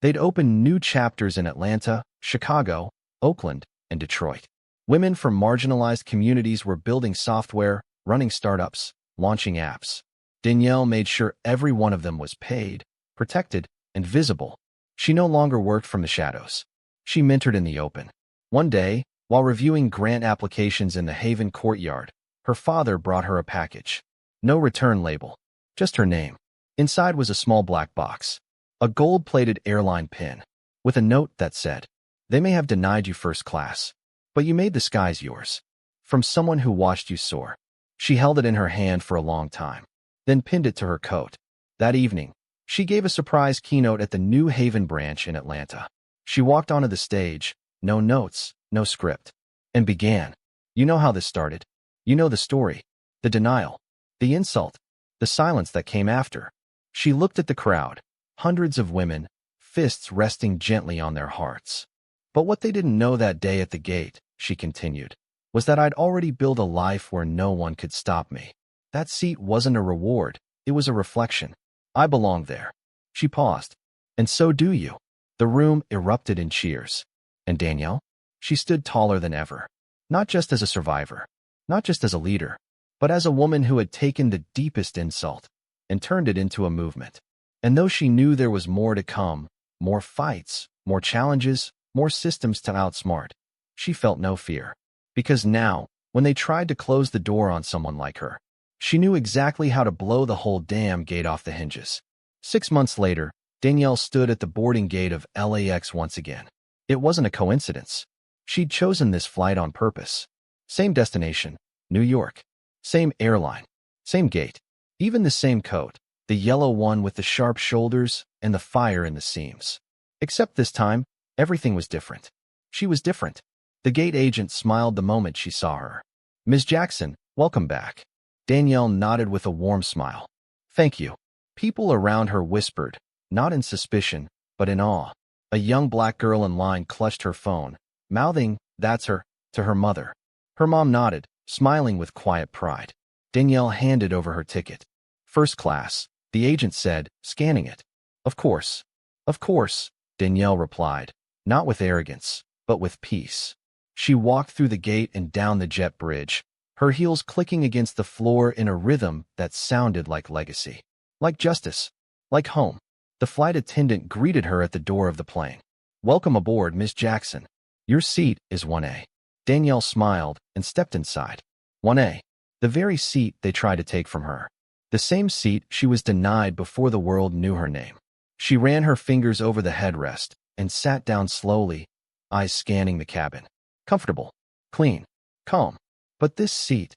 A: They'd opened new chapters in Atlanta, Chicago, Oakland, and Detroit. Women from marginalized communities were building software, running startups, launching apps. Danielle made sure every one of them was paid, protected, and visible. She no longer worked from the shadows. She mentored in the open. One day, while reviewing grant applications in the Haven courtyard, Her father brought her a package. No return label, just her name. Inside was a small black box, a gold-plated airline pin, with a note that said, "They may have denied you first class, but you made the skies yours." From someone who watched you soar. She held it in her hand for a long time, then pinned it to her coat. That evening, she gave a surprise keynote at the New Haven branch in Atlanta. She walked onto the stage, no notes, no script, and began. You know how this started. You know the story, the denial, the insult, the silence that came after. She looked at the crowd, hundreds of women, fists resting gently on their hearts. But what they didn't know that day at the gate, she continued, was that I'd already built a life where no one could stop me. That seat wasn't a reward, it was a reflection. I belonged there. She paused. And so do you. The room erupted in cheers. And Danielle? She stood taller than ever. Not just as a survivor, not just as a leader, but as a woman who had taken the deepest insult and turned it into a movement. And though she knew there was more to come, more fights, more challenges, more systems to outsmart, she felt no fear. Because now, when they tried to close the door on someone like her, she knew exactly how to blow the whole damn gate off the hinges. 6 months later, Danielle stood at the boarding gate of LAX once again. It wasn't a coincidence. She'd chosen this flight on purpose. Same destination, New York. Same airline. Same gate. Even the same coat, the yellow one with the sharp shoulders and the fire in the seams. Except this time, everything was different. She was different. The gate agent smiled the moment she saw her. "Ms. Jackson, welcome back." Danielle nodded with a warm smile. "Thank you." People around her whispered, not in suspicion, but in awe. A young black girl in line clutched her phone, mouthing, "That's her," to her mother. Her mom nodded, smiling with quiet pride. Danielle handed over her ticket. "First class," the agent said, scanning it. Of course, Danielle replied, not with arrogance, but with peace. She walked through the gate and down the jet bridge, her heels clicking against the floor in a rhythm that sounded like legacy. Like justice. Like home. The flight attendant greeted her at the door of the plane. "Welcome aboard, Miss Jackson. Your seat is 1A. Danielle smiled and stepped inside. 1A. The very seat they tried to take from her. The same seat she was denied before the world knew her name. She ran her fingers over the headrest and sat down slowly, eyes scanning the cabin. Comfortable. Clean. Calm. But this seat,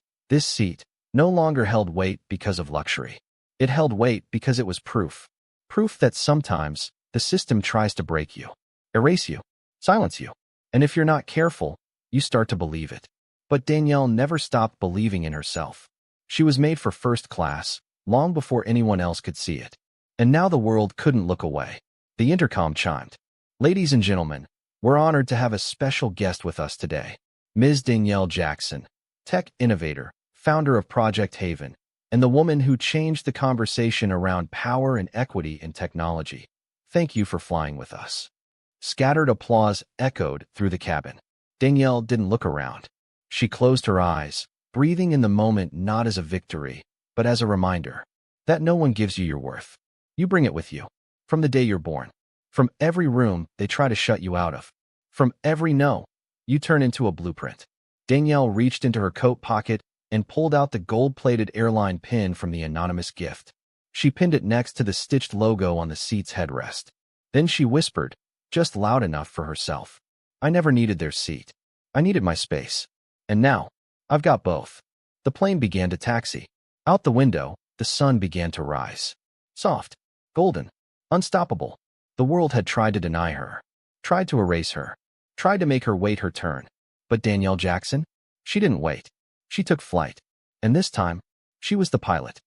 A: no longer held weight because of luxury. It held weight because it was proof. Proof that sometimes the system tries to break you, erase you, silence you. And if you're not careful, you start to believe it. But Danielle never stopped believing in herself. She was made for first class, long before anyone else could see it. And now the world couldn't look away. The intercom chimed. "Ladies and gentlemen, we're honored to have a special guest with us today. Ms. Danielle Jackson, tech innovator, founder of Project Haven, and the woman who changed the conversation around power and equity in technology. Thank you for flying with us." Scattered applause echoed through the cabin. Danielle didn't look around. She closed her eyes, breathing in the moment not as a victory, but as a reminder that no one gives you your worth. You bring it with you. From the day you're born. From every room they try to shut you out of. From every no, you turn into a blueprint. Danielle reached into her coat pocket and pulled out the gold-plated airline pin from the anonymous gift. She pinned it next to the stitched logo on the seat's headrest. Then she whispered, just loud enough for herself, "I never needed their seat. I needed my space. And now, I've got both." The plane began to taxi. Out the window, the sun began to rise. Soft, golden, unstoppable. The world had tried to deny her, tried to erase her, tried to make her wait her turn. But Danielle Jackson? She didn't wait. She took flight. And this time, she was the pilot.